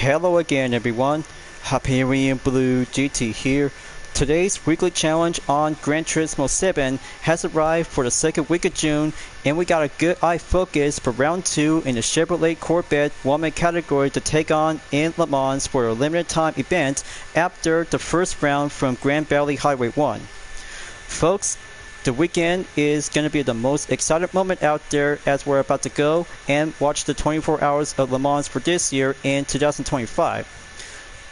Hello again everyone, Hyperion-Blue-GT here. Today's weekly challenge on Gran Turismo 7 has arrived for the second week of June, and we got a good eye focus for round 2 in the Chevrolet Corvette woman category to take on in Le Mans for a limited time event after the first round from Grand Valley Highway 1. Folks, the weekend is going to be the most exciting moment out there as we're about to go and watch the 24 hours of Le Mans for this year in 2025.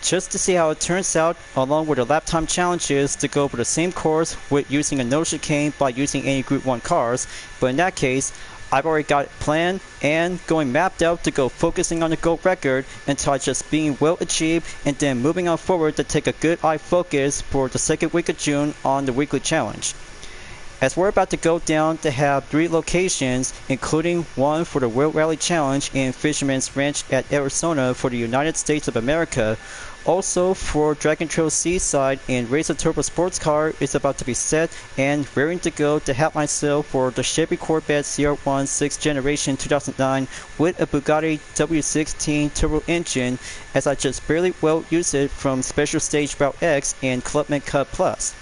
Just to see how it turns out, along with the lap time challenges to go over the same course with using a no chicane by using any Group 1 cars, but in that case, I've already got it planned and going mapped out to go focusing on the GOAT record until just being well achieved and then moving on forward to take a good eye focus for the second week of June on the weekly challenge. As we're about to go down to have 3 locations, including one for the World Rally Challenge in Fisherman's Ranch at Arizona for the United States of America. Also for Dragon Trail Seaside and Racer Turbo Sports Car is about to be set and raring to go to have myself for the Chevy Corvette CR1 6th Generation 2009 with a Bugatti W16 turbo engine, as I just barely well use it from Special Stage Route X and Clubman Cup Plus.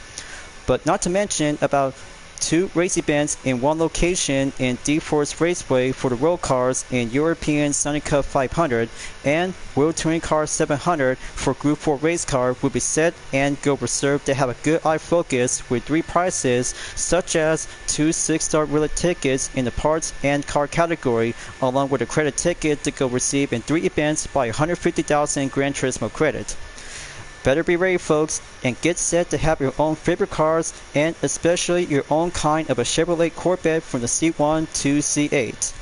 But not to mention about 2 race events in one location in D-Force Raceway for the World Cars in European Sunny Cup 500 and World Touring Car 700 for Group 4 race car will be set and go reserved to have a good eye focus with 3 prizes such as 2 6-star relay tickets in the parts and car category, along with a credit ticket to go receive in 3 events by 150,000 Gran Turismo credit. Better be ready folks, and get set to have your own favorite cars and especially your own kind of a Chevrolet Corvette from the C1 to C8.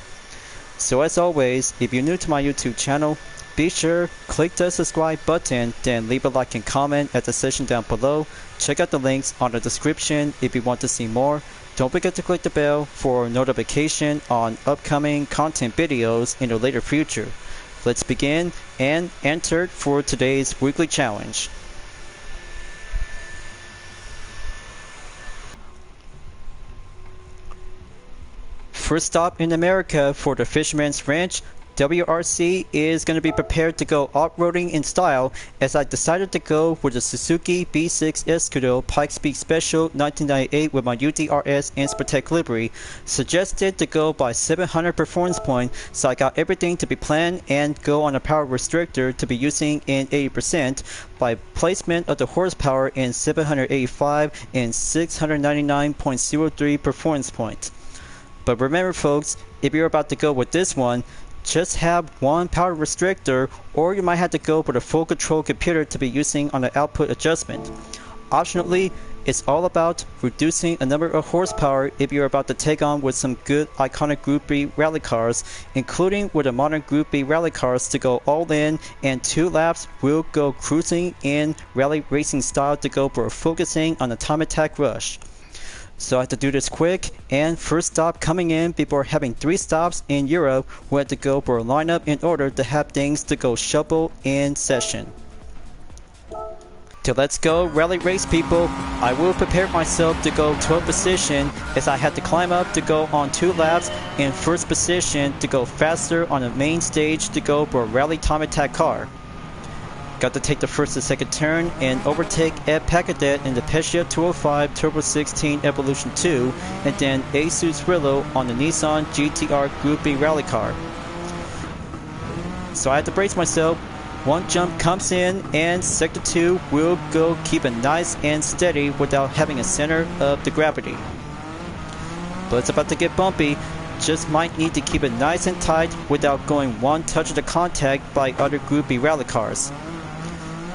So as always, if you're new to my YouTube channel, be sure click the subscribe button, then leave a like and comment at the section down below. Check out the links on the description if you want to see more. Don't forget to click the bell for notification on upcoming content videos in the later future. Let's begin and enter for today's weekly challenge. First stop in America for the Fisherman's Ranch, WRC is going to be prepared to go off-roading in style, as I decided to go with the Suzuki B6 Escudo Pikes Peak Special 1998 with my UDRS and Sportec livery, suggested to go by 700 performance point, so I got everything to be planned and go on a power restrictor to be using in 80% by placement of the horsepower in 785 and 699.03 performance point. But remember folks, if you're about to go with this one, just have one power restrictor, or you might have to go with a full control computer to be using on the output adjustment. Optionally, it's all about reducing a number of horsepower if you're about to take on with some good iconic Group B rally cars, including with the modern Group B rally cars to go all in, and 2 laps will go cruising in rally racing style to go for focusing on the time attack rush. So I had to do this quick, and first stop coming in before having 3 stops in Europe, we had to go for a lineup in order to have things to go shuffle in session. So let's go rally race people. I will prepare myself to go 12th position, as I had to climb up to go on 2 laps in first position to go faster on the main stage to go for a rally time attack car. Got to take the first and second turn and overtake Ed Pacadet in the Pescia 205 Turbo 16 Evolution 2, and then Jesus Rillo on the Nissan GTR Group B rally car. So I had to brace myself. One jump comes in and sector 2 will go keep it nice and steady without having a center of the gravity. But it's about to get bumpy. Just might need to keep it nice and tight without going one touch of the contact by other Group B rally cars.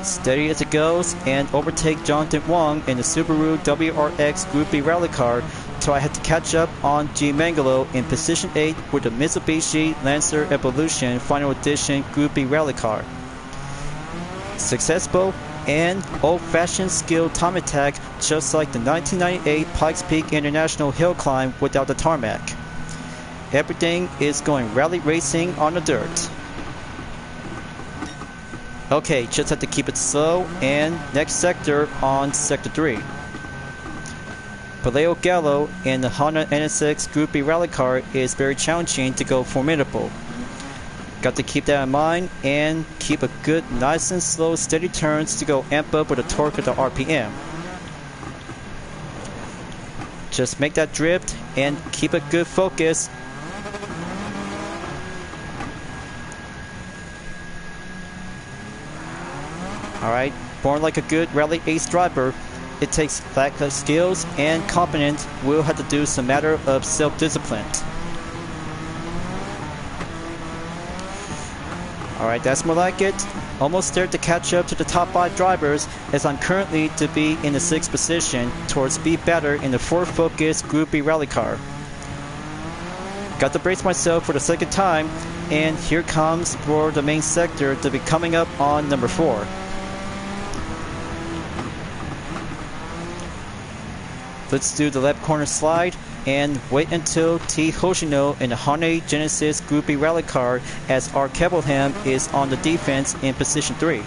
Steady as it goes and overtake Jonathan Wong in the Subaru WRX Group B rally car, so I had to catch up on G Mangalo in position 8 with the Mitsubishi Lancer Evolution Final Edition Group B rally car. Successful and old-fashioned skill time attack, just like the 1998 Pikes Peak International hill climb without the tarmac. Everything is going rally racing on the dirt. Okay, just have to keep it slow, and next sector on sector 3. Paleo Gallo in the Honda NSX Group B rally car is very challenging to go formidable. Got to keep that in mind and keep a good, nice and slow, steady turns to go amp up with the torque of the RPM. Just make that drift and keep a good focus. Alright, born like a good rally ace driver, it takes lack of skills and competence will have to do some matter of self-discipline. Alright, that's more like it. Almost there to catch up to the top 5 drivers, as I'm currently to be in the 6th position towards be better in the Ford Focus Group B rally car. Got to brace myself for the second time, and here comes for the main sector to be coming up on number 4. Let's do the left corner slide and wait until T. Hoshino in the Hyundai Genesis Group B rally car as R. Kevelham is on the defense in position 3.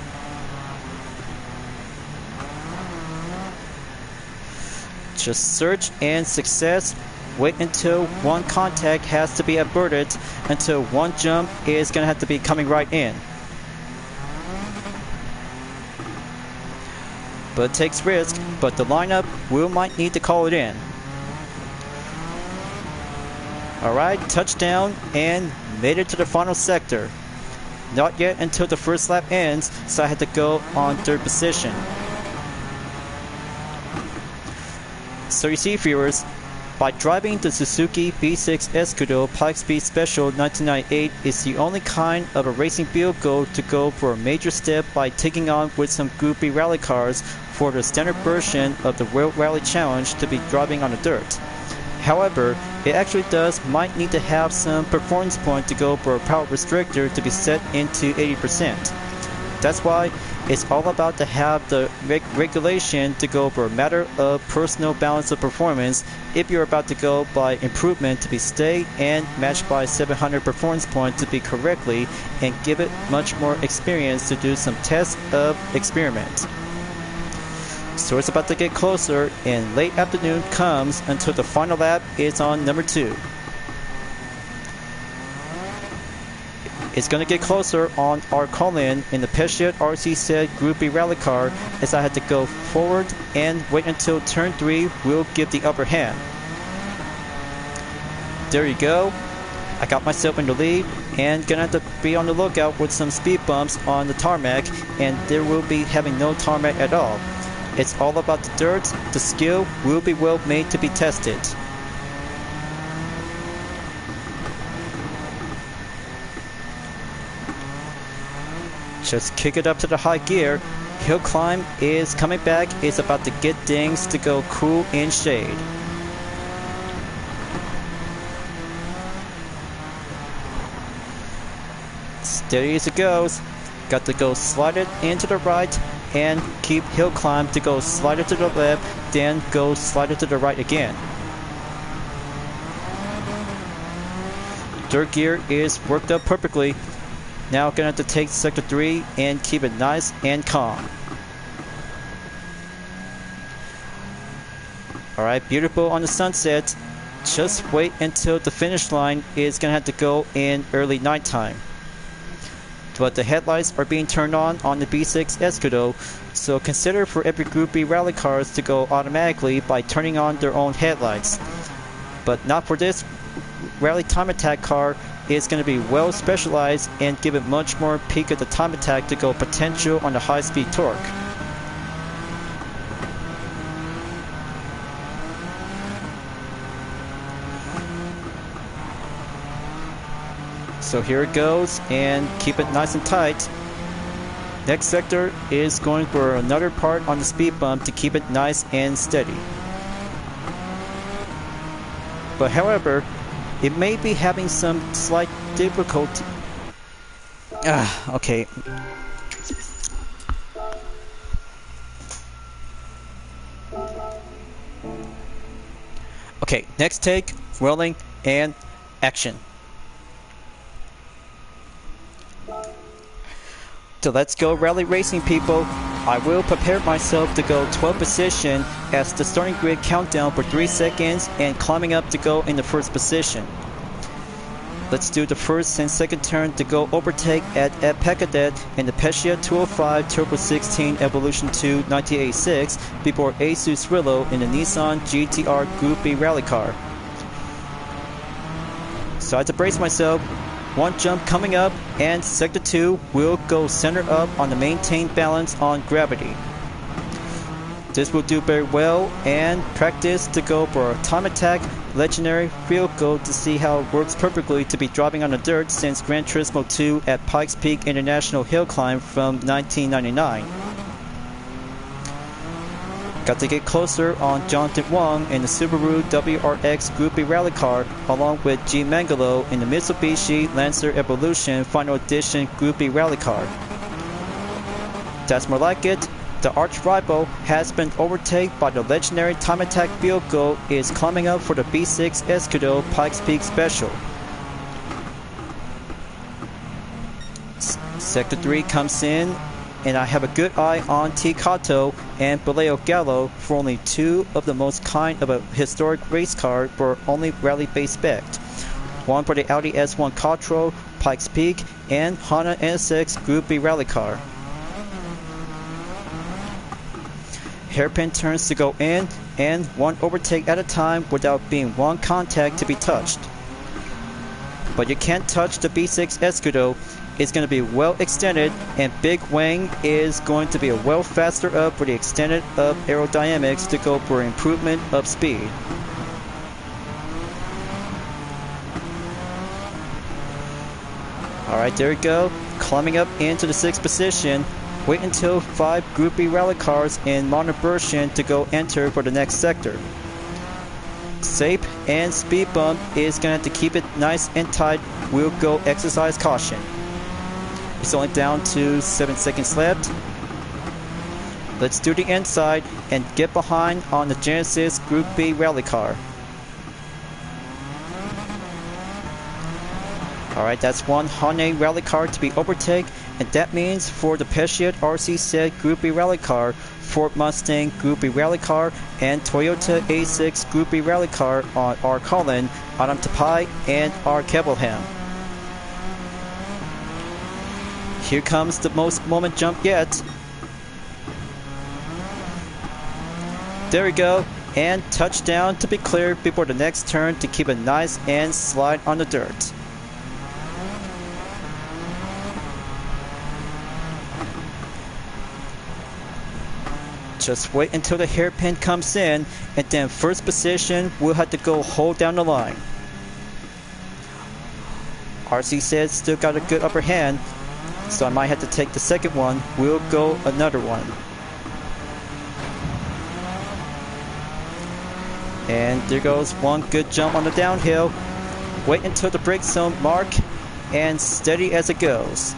Just search and success. Wait until one contact has to be averted until one jump is going to have to be coming right in. But it takes risk, but the lineup might need to call it in. Alright, touchdown and made it to the final sector. Not yet until the first lap ends, so I had to go on 3rd position. So you see, viewers, by driving the Suzuki V6 Escudo Pikes Speed Special 1998 is the only kind of a racing vehicle to go for a major step by taking on with some Group B rally cars for the standard version of the World Rally Challenge to be driving on the dirt. However, it actually might need to have some performance point to go for a power restrictor to be set into 80%. That's why it's all about to have the regulation to go for a matter of personal balance of performance if you're about to go by improvement to be stay and matched by 700 performance points to be correctly and give it much more experience to do some tests of experiment. So it's about to get closer and late afternoon comes until the final lap is on number 2. It's going to get closer on our call-in in the Peugeot RC Group B rally car as I had to go forward and wait until turn 3 will give the upper hand. There you go. I got myself in the lead and gonna have to be on the lookout with some speed bumps on the tarmac, and there will be having no tarmac at all. It's all about the dirt. The skill will be well made to be tested. Just kick it up to the high gear. Hill climb is coming back. It's about to get things to go cool in shade. Steady as it goes. Got to go slide it into the right and keep hill climb to go slide it to the left, then go slide it to the right again. Third gear is worked up perfectly. Now gonna have to take sector 3 and keep it nice and calm. Alright, beautiful on the sunset. Just wait until the finish line is gonna have to go in early nighttime. But the headlights are being turned on the V6 Escudo, so consider for every Group B rally cars to go automatically by turning on their own headlights. But not for this rally time attack car. It's going to be well specialized and give it much more peak of the time attack to go potential on the high speed torque. So here it goes, and keep it nice and tight. Next sector is going for another part on the speed bump to keep it nice and steady. But however, it may be having some slight difficulty. Okay. Okay, next take, rolling, and action. So let's go rally racing, people. I will prepare myself to go 12th position as the starting grid countdown for 3 seconds and climbing up to go in the first position. Let's do the first and second turn to go overtake at Pekadet in the Pescia 205 Turbo 16 Evolution 2 1986 before Asus Rillo in the Nissan GTR Group B rally car. So I had to brace myself. One jump coming up, and sector 2 will go center up on the maintain balance on gravity. This will do very well, and practice to go for a time attack legendary field goal to see how it works perfectly to be driving on the dirt since Gran Turismo 2 at Pikes Peak International Hill Climb from 1999. Got to get closer on Jonathan Wang in the Subaru WRX Group B rally car along with G Mangalo in the Mitsubishi Lancer Evolution Final Edition Group B rally car. That's more like it. The arch rival has been overtaken by the legendary time attack field goal is climbing up for the B6 Escudo Pikes Peak Special. Sector 3 comes in, and I have a good eye on T. Kato and Baleo Gallo for only two of the most kind of a historic race car for only rally-based spec. One for the Audi S1 Quattro, Pikes Peak, and Honda NSX Group B rally car. Hairpin turns to go in, and one overtake at a time without being one contact to be touched. But you can't touch the B6 Escudo. It's going to be well extended, and Big Wang is going to be a well faster up for the extended up aerodynamics to go for improvement of speed. Alright, there we go. Climbing up into the 6th position. Wait until 5 Group B rally cars in modern version to go enter for the next sector. Safe and speed bump is going to have to keep it nice and tight. We'll go exercise caution. It's only down to 7 seconds left. Let's do the inside and get behind on the Genesis Group B rally car. Alright, that's one Honda rally car to be overtaken, and that means for the Pescia RC Set Group B rally car, Ford Mustang Group B rally car, and Toyota A6 Group B rally car on R. Cullen, Adam Tapai, and R. Kevelham. Here comes the most moment jump yet. There we go, and touchdown to be cleared before the next turn to keep it nice and slide on the dirt. Just wait until the hairpin comes in, and then first position we'll have to go hold down the line. RC said still got a good upper hand, so I might have to take the second one. We'll go another one. And there goes one good jump on the downhill. Wait until the brake zone mark, and steady as it goes.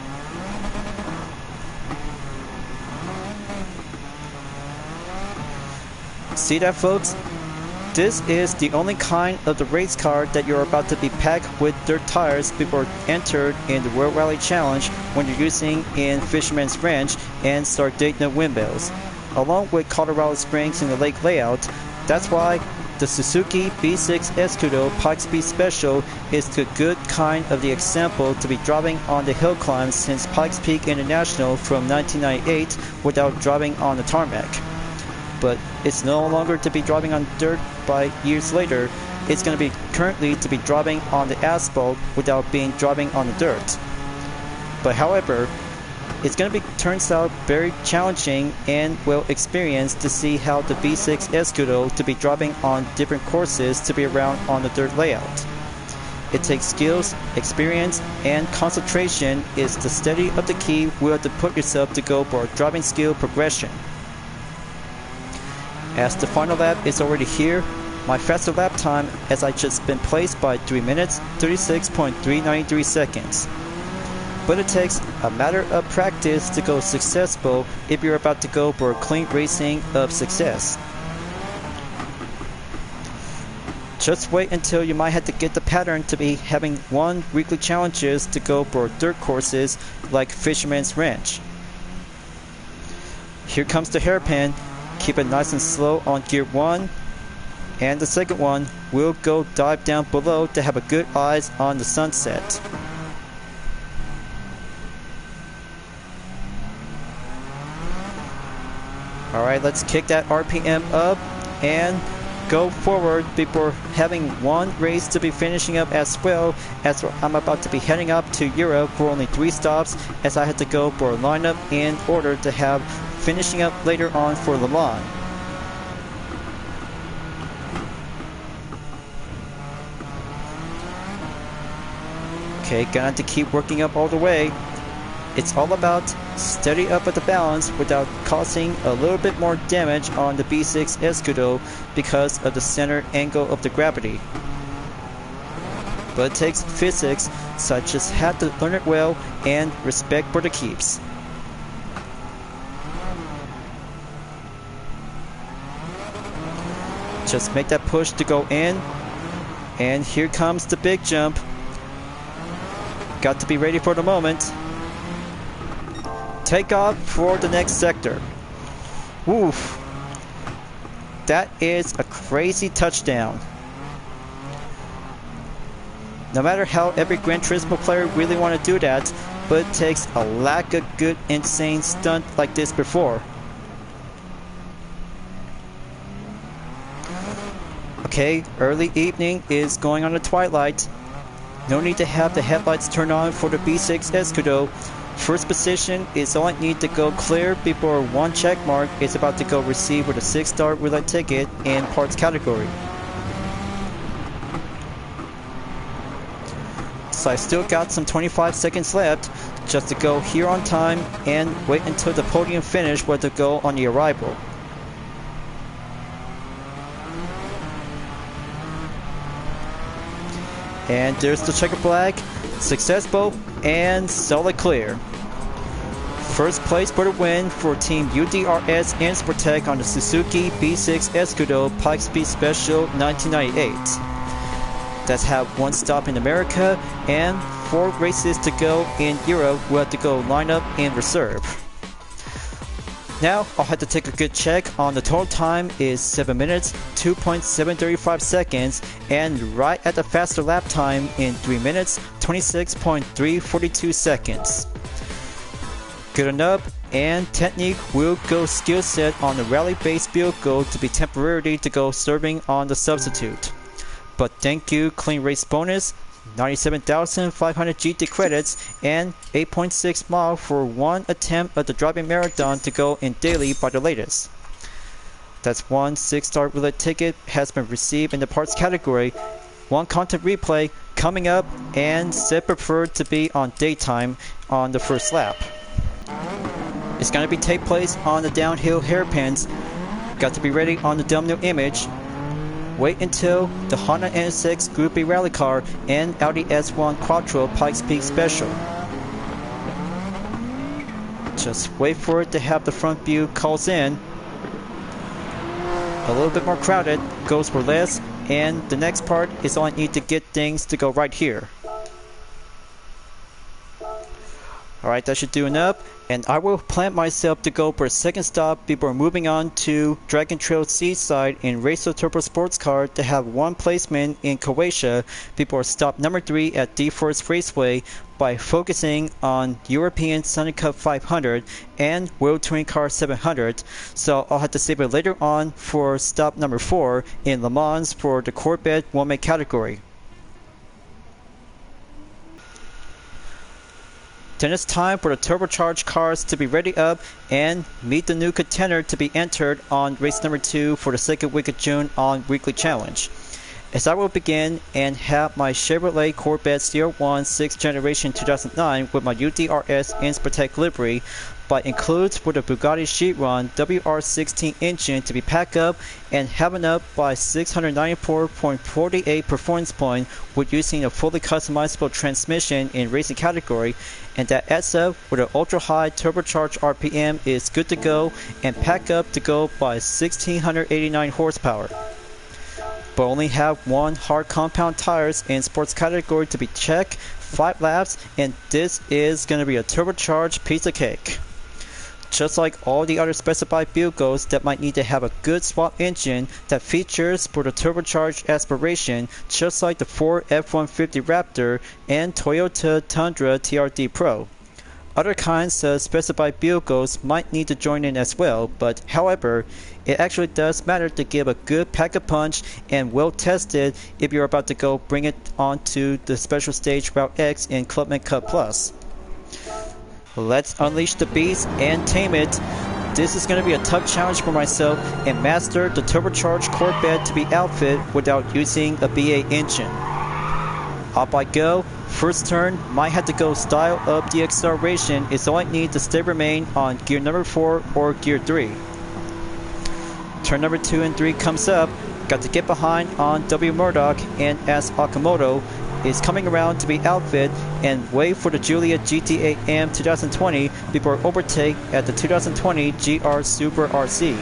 See that, folks? This is the only kind of the race car that you're about to be packed with dirt tires before entered in the World Rally Challenge when you're using in Fisherman's Ranch and Sardinia windmills, along with Colorado Springs in the lake layout. That's why the Suzuki B6 Escudo Pikes Peak Special is the good kind of the example to be driving on the hill climbs since Pikes Peak International from 1998 without driving on the tarmac. But it's no longer to be driving on dirt by years later. It's going to be currently to be driving on the asphalt without being driving on the dirt. But however, it's going to be turns out very challenging and well experienced to see how the B6 Escudo to be driving on different courses to be around on the dirt layout. It takes skills, experience, and concentration is the study of the key where to put yourself to go for a driving skill progression. As the final lap is already here, my faster lap time as I just been placed by 3 minutes 36.393 seconds. But it takes a matter of practice to go successful if you're about to go for a clean racing of success. Just wait until you might have to get the pattern to be having one weekly challenges to go for dirt courses like Fisherman's Ranch. Here comes the hairpin. Keep it nice and slow on gear 1, and the second one will go dive down below to have a good eyes on the sunset. Alright, let's kick that RPM up and go forward before having one race to be finishing up as well, as I'm about to be heading up to Europe for only 3 stops, as I had to go for a lineup in order to have finishing up later on for Le Mans. Okay, gonna have to keep working up all the way. It's all about steady up at the balance without causing a little bit more damage on the B6 Escudo because of the center angle of the gravity. But it takes physics, so I just have to learn it well and respect for the keeps. Just make that push to go in, and here comes the big jump. Got to be ready for the moment. Take off for the next sector. Woof. That is a crazy touchdown. No matter how every Gran Turismo player really want to do that, but it takes a lack of good insane stunt like this before. Okay, early evening is going on the twilight. No need to have the headlights turned on for the B6 Escudo. First position is all I need to go clear before one check mark is about to go receive with a 6-star roulette ticket in parts category. So I still got some 25 seconds left just to go here on time and wait until the podium finish where to go on the arrival. And there's the checker flag, successful and solid clear. First place for the win for Team UDRS and Sportec on the Suzuki B6 Escudo Pikes Peak Special 1998. That's have 1 stop in America and 4 races to go in Europe. We'll have to go line up in reserve. Now I'll have to take a good check on the total time is 7 minutes 2.735 seconds and right at the faster lap time in 3 minutes 26.342 seconds. Good enough, and technique will go skill set on the rally based vehicle to be temporarily to go serving on the substitute. But thank you clean race bonus 97,500 GT credits and 8.6 mile for 1 attempt at the driving marathon to go in daily by the latest. That's 1 6-star roulette ticket has been received in the parts category. 1 content replay coming up and set preferred to be on daytime on the first lap. It's going to be take place on the downhill hairpins. Got to be ready on the thumbnail image. Wait until the Honda NSX Group B Rally Car and Audi S1 Quattro Pikes Peak Special. Just wait for it to have the front view calls in. A little bit more crowded, goes for less, and the next part is all I need to get things to go right here. Alright, that should do enough, and I will plan myself to go for a second stop before moving on to Dragon Trail Seaside in Racer Turbo Sports Car to have 1 placement in Croatia before stop number 3 at D-Force Raceway by focusing on European Sunny Cup 500 and World Touring Car 700, so I'll have to save it later on for stop number 4 in Le Mans for the Corvette woman category. Then it's time for the turbocharged cars to be ready up and meet the new contender to be entered on race number 2 for the second week of June on Weekly Challenge. As I will begin and have my Chevrolet Corvette CR1 6th generation 2009 with my UDRS Inspirtec livery, but includes with a Bugatti Chiron WR16 engine to be packed up and having up by 694.48 performance point with using a fully customizable transmission in racing category, and that adds up with an ultra high turbocharged RPM is good to go and pack up to go by 1689 horsepower. But only have 1 hard compound tires in sports category to be checked, 5 laps, and this is going to be a turbocharged piece of cake. Just like all the other specified vehicles that might need to have a good swap engine that features for the turbocharged aspiration, just like the Ford F-150 Raptor and Toyota Tundra TRD Pro. Other kinds of specified vehicles might need to join in as well, but however, it actually does matter to give a good pack-a-punch and well tested if you're about to go bring it onto the special stage Route X in Clubman Cup Plus. Let's unleash the beast and tame it. This is going to be a tough challenge for myself and master the turbocharged Corvette to be outfitted without using a BA engine. Up I go. First turn, might have to go style up the acceleration is all I need to stay remain on gear number 4 or gear 3. Turn number 2 and 3 comes up, got to get behind on W Murdoch and S Akamoto is coming around to be outfit and wait for the Giulia GT8 AM 2020 before overtake at the 2020 GR Super RC.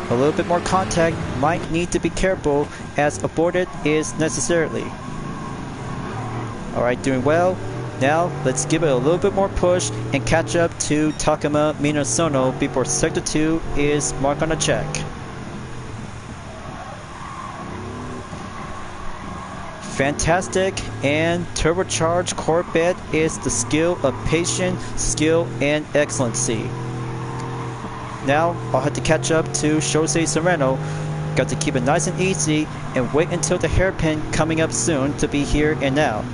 A little bit more contact, might need to be careful as aborted is necessarily. Alright, doing well. Now let's give it a little bit more push and catch up to Takuma Minasono before Sector 2 is marked on a check. Fantastic, and turbocharged Corvette is the skill of patience, skill, and excellency. Now I'll have to catch up to Jose Serrano. Got to keep it nice and easy and wait until the hairpin coming up soon to be here and now.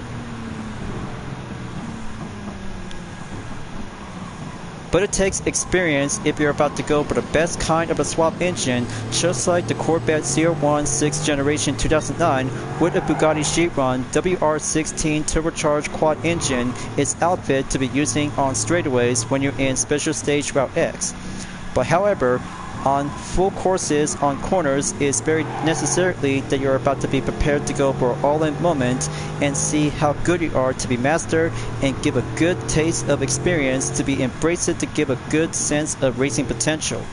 But it takes experience if you're about to go for the best kind of a swap engine, just like the Corvette CR1 6th Generation 2009 with a Bugatti Chiron WR16 turbocharged quad engine is outfit to be using on straightaways when you're in Special Stage Route X. But however, on full courses on corners is very necessarily that you're about to be prepared to go for an all-in moment and see how good you are to be mastered and give a good taste of experience to be embraced to give a good sense of racing potential.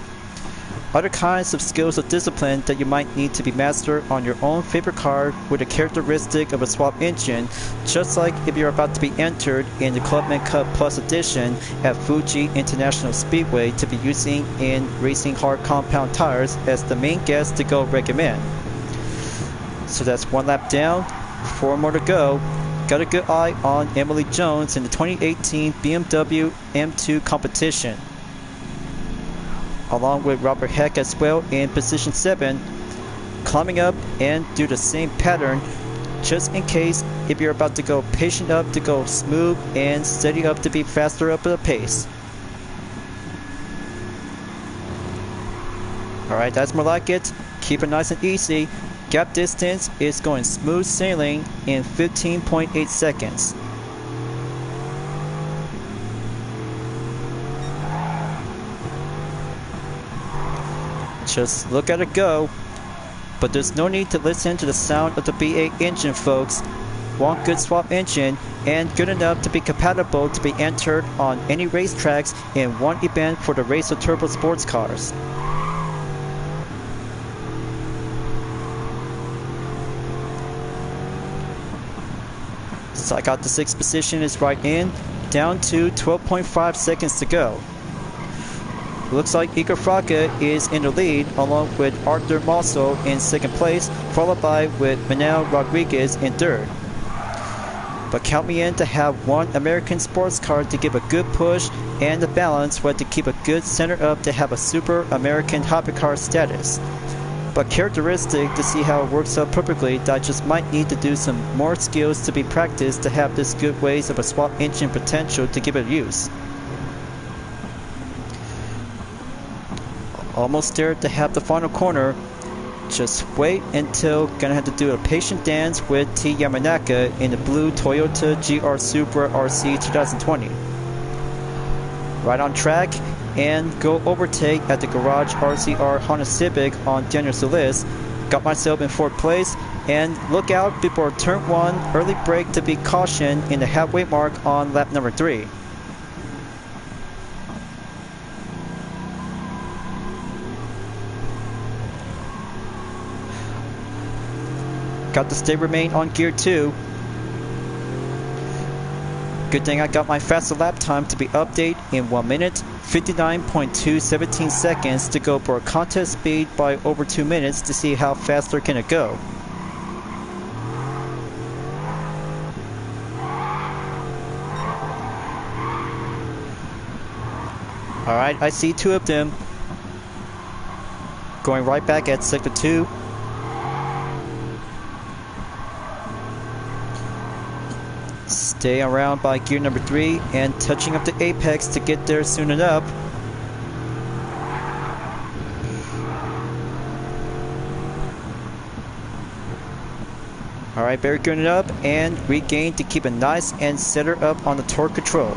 Other kinds of skills of discipline that you might need to be mastered on your own favorite car with a characteristic of a swap engine, just like if you're about to be entered in the Clubman Cup Plus edition at Fuji International Speedway to be using in racing hard compound tires as the main guest to go recommend. So that's one lap down, 4 more to go. Got a good eye on Emily Jones in the 2018 BMW M2 competition, along with Robert Heck as well in position 7, climbing up and do the same pattern just in case if you're about to go patient up to go smooth and steady up to be faster up at the pace. Alright, that's more like it. Keep it nice and easy. Gap distance is going smooth sailing in 15.8 seconds. Just look at it go. But there's no need to listen to the sound of the BA engine, folks. Want good swap engine and good enough to be compatible to be entered on any racetracks in one event for the race of turbo sports cars. So I got the 6th position is right in, down to 12.5 seconds to go. Looks like Igor Fraga is in the lead along with Arthur Mosso in 2nd place, followed by with Manel Rodriguez in 3rd. But count me in to have one American sports car to give a good push and the balance where to keep a good center up to have a super American hypercar status. But characteristic to see how it works out perfectly that I just might need to do some more skills to be practiced to have this good ways of a swap engine potential to give it use. Almost there to have the final corner. Just wait until gonna have to do a patient dance with T Yamanaka in the blue Toyota GR Super RC 2020. Right on track and go overtake at the Garage RCR Honda Civic on Daniel Solis. Got myself in 4th place and look out before turn 1 early break to be caution in the halfway mark on lap number 3. Got to stay remain on gear 2. Good thing I got my faster lap time to be updated in 1 minute, 59.217 seconds to go for a contest speed by over 2 minutes to see how faster can it go. Alright, I see 2 of them. Going right back at sector 2. Stay around by gear number 3 and touching up the apex to get there soon enough. Alright, very good up and regain to keep it nice and set her up on the torque control.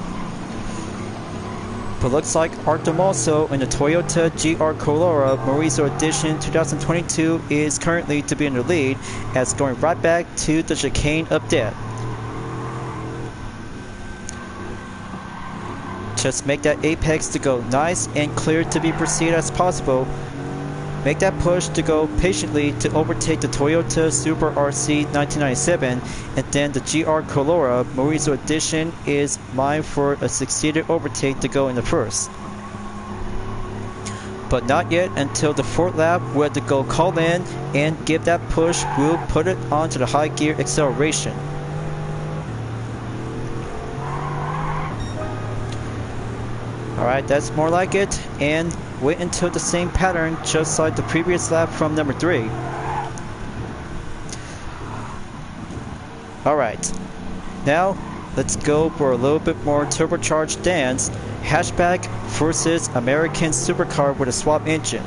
But looks like Artem also in the Toyota GR Corolla Morizo Edition 2022 is currently to be in the lead as going right back to the chicane up dead. Just make that apex to go nice and clear to be proceeded as possible. Make that push to go patiently to overtake the Toyota Super RC 1997, and then the GR Corolla Morizo Edition is mine for a succeeded overtake to go in the first. But not yet until the 4th lap where to go call in and give that push. We'll put it onto the high gear acceleration. Alright, that's more like it, and wait until the same pattern just like the previous lap from number 3. Alright, now let's go for a little bit more turbocharged dance. Hatchback versus American supercar with a swap engine.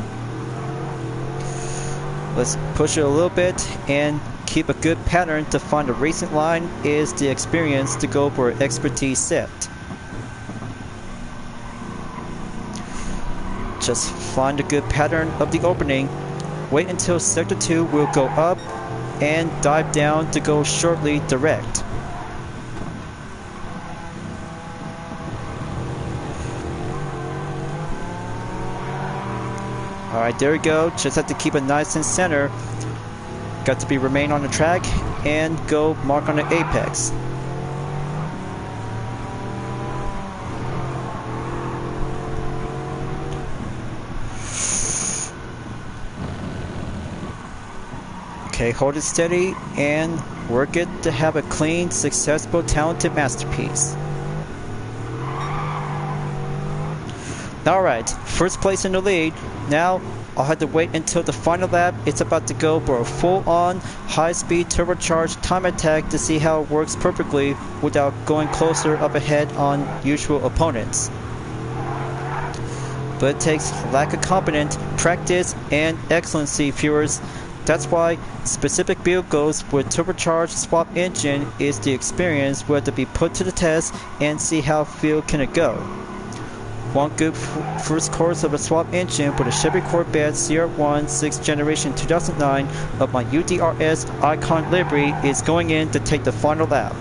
Let's push it a little bit and keep a good pattern to find a racing line is the experience to go for expertise set. Just find a good pattern of the opening. Wait until sector 2 will go up and dive down to go shortly direct. Alright, there we go. Just have to keep it nice and center. Got to be remain on the track and go mark on the apex. Okay, hold it steady and work it to have a clean, successful, talented masterpiece. Alright, first place in the lead. Now, I'll have to wait until the final lap. It's about to go for a full-on, high-speed, turbocharged time attack to see how it works perfectly without going closer up ahead on usual opponents. But it takes lack of competence, practice, and excellency, viewers. That's why specific vehicles with turbocharged swap engine is the experience we have to be put to the test and see how field can it go. One good first course of a swap engine with a Chevy Corvette CR1 6th generation 2009 of my UDRS Icon livery is going in to take the final lap.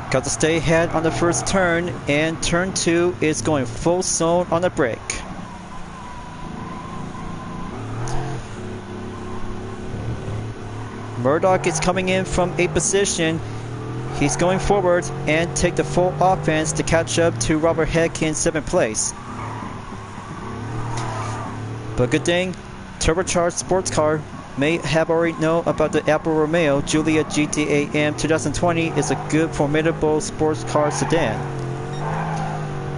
Got to stay ahead on the first turn, and turn 2 is going full zone on the brake. Murdoch is coming in from 8th position. He's going forward and take the full offense to catch up to Robert Heck in 7th place. But good thing, turbocharged sports car may have already known about the Alfa Romeo Giulia GT AM 2020 is a good formidable sports car sedan.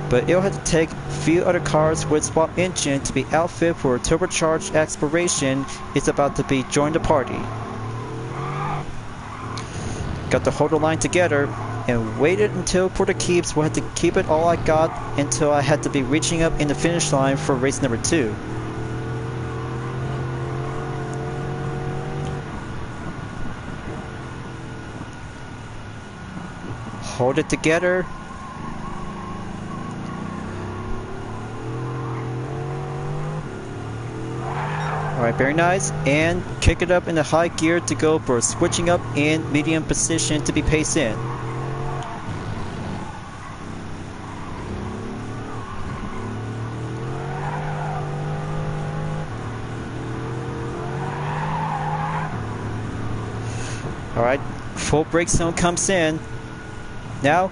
But it'll have to take few other cars with swap engine to be outfitted for a turbocharged exploration is about to be join the party. Got to hold the line together and waited until for the keeps. We'll have to keep it all I got until I had to be reaching up in the finish line for race number 2. Hold it together. Alright, very nice. And kick it up in the high gear to go for switching up in medium position to be paced in. Alright, Full brake zone comes in. Now,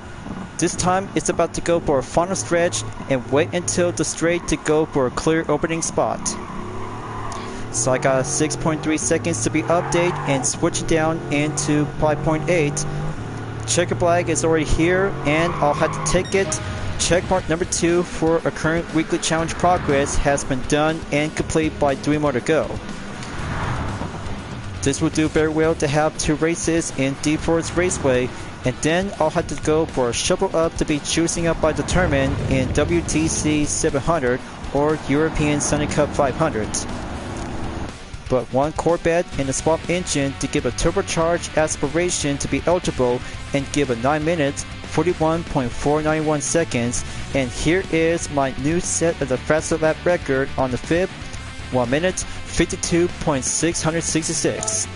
this time it's about to go for a final stretch and wait until the straight to go for a clear opening spot. So I got 6.3 seconds to be updated and switch it down into 5.8. Checker flag is already here and I'll have to take it. Checkmark number 2 for a current weekly challenge progress has been done and complete by 3 more to go. This will do very well to have 2 races in D4's Raceway, and then I'll have to go for a shovel up to be choosing up by determined in WTC 700 or European Sunny Cup 500. But 1 Corvette and a swap engine to give a turbocharged aspiration to be eligible and give a 9 minutes 41.491 seconds, and here is my new set of the fastest lap record on the 5th, 1 minute 52.666.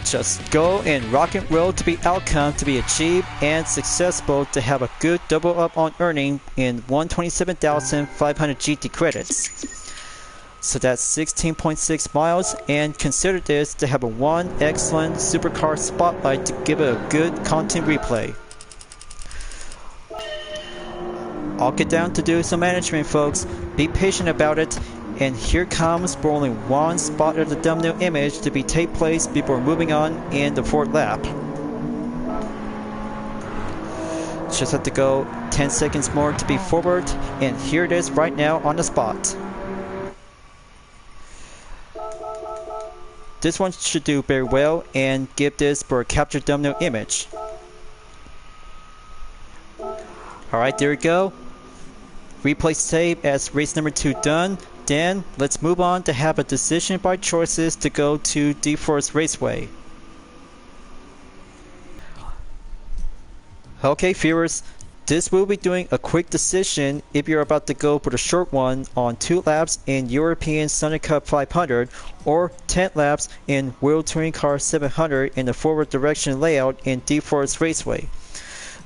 Just go and rock and roll to be outcome to be achieved and successful to have a good double up on earning in 127,500 GT credits. So that's 16.6 miles, and consider this to have a 1 excellent supercar spotlight to give it a good content replay. I'll get down to do some management, folks. Be patient about it. And here comes for only 1 spot of the thumbnail image to be take place before moving on in the 4th lap. Just have to go 10 seconds more to be forward, and here it is right now on the spot. This one should do very well and give this for a capture thumbnail image. Alright, there we go. Replay save as race number 2 done. Then let's move on to have a decision by choices to go to D4's Raceway. Okay viewers, this will be doing a quick decision if you're about to go for the short one on 2 laps in European Sunny Cup 500 or 10 laps in World Touring Car 700 in the forward direction layout in D4's Raceway.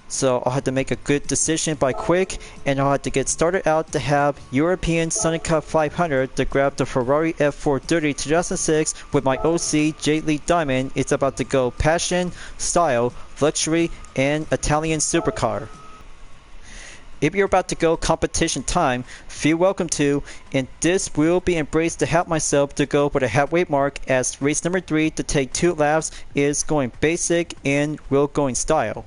So I'll have to make a good decision by quick, and I'll have to get started out to have European Sunny Cup 500 to grab the Ferrari F430 2006 with my OC J. Lee Diamond. It's about to go passion, style, luxury, and Italian supercar. If you're about to go competition time, feel welcome to, and this will be embraced to help myself to go for the halfway mark as race number 3 to take 2 laps is going basic and will going style.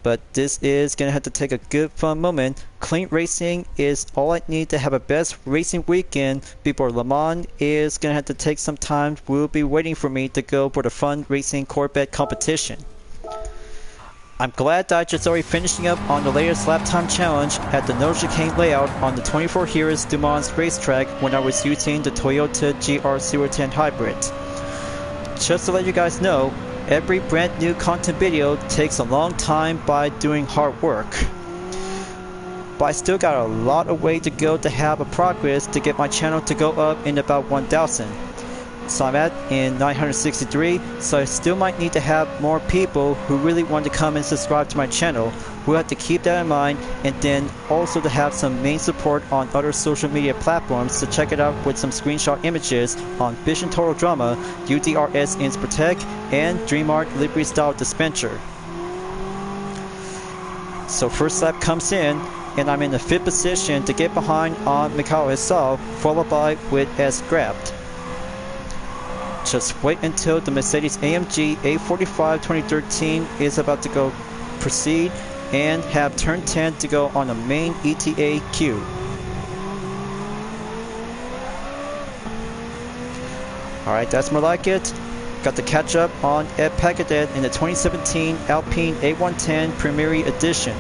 But this is going to have to take a good fun moment. Clean racing is all I need to have a best racing weekend before Le Mans is going to have to take some time. Will be waiting for me to go for the fun racing Corvette competition. I'm glad that I just already finishing up on the latest lap time challenge at the no chicane layout on the 24 Hours Du Mans racetrack when I was using the Toyota GR010 Hybrid. Just to let you guys know, every brand new content video takes a long time by doing hard work. But I still got a lot of way to go to have a progress to get my channel to go up in about 1,000. So I'm at in 963, so I still might need to have more people who really want to come and subscribe to my channel. We'll have to keep that in mind, and then also to have some main support on other social media platforms to check it out with some screenshot images on Vision Total Drama, UDRS Inspirtech, and DreamArt Livery Style Dispenser. So first lap comes in, and I'm in the 5th position to get behind on Mikhail Isov, followed by with S. Grabbed. Just wait until the Mercedes AMG A45 2013 is about to go proceed and have turn 10 to go on the main ETA queue. Alright, that's more like it. Got to catch up on Ed Pagadet in the 2017 Alpine A110 Premier Edition.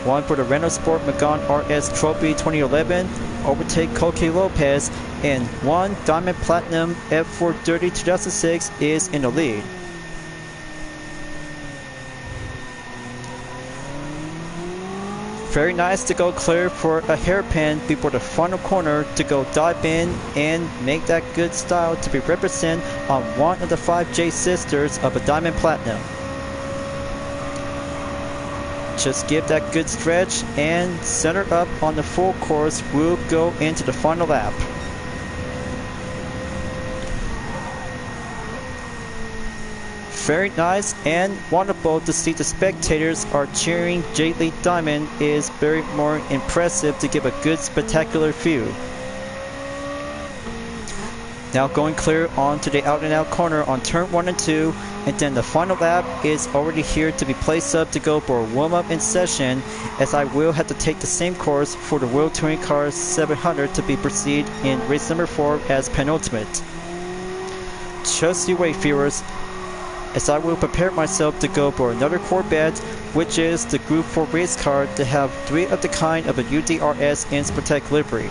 One for the Renault Sport Megane RS Trophy 2011, overtake Coque Lopez, and 1 Diamond Platinum F430 2006 is in the lead. Very nice to go clear for a hairpin before the final corner to go dive in and make that good style to be represented on one of the 5 J sisters of a Diamond Platinum. Just give that good stretch and center up on the full course. We'll go into the final lap. Very nice and wonderful to see the spectators are cheering J League Diamond is very more impressive to give a good spectacular view. Now going clear onto the out and out corner on turn 1 and 2, and then the final lap is already here to be placed up to go for a warm up in session, as I will have to take the same course for the World Touring Car 700 to be proceed in race number 4 as penultimate. Just you wait, viewers, as I will prepare myself to go for another Corvette, which is the Group 4 race car to have 3 of the kind of a UDRS Inspirtech livery.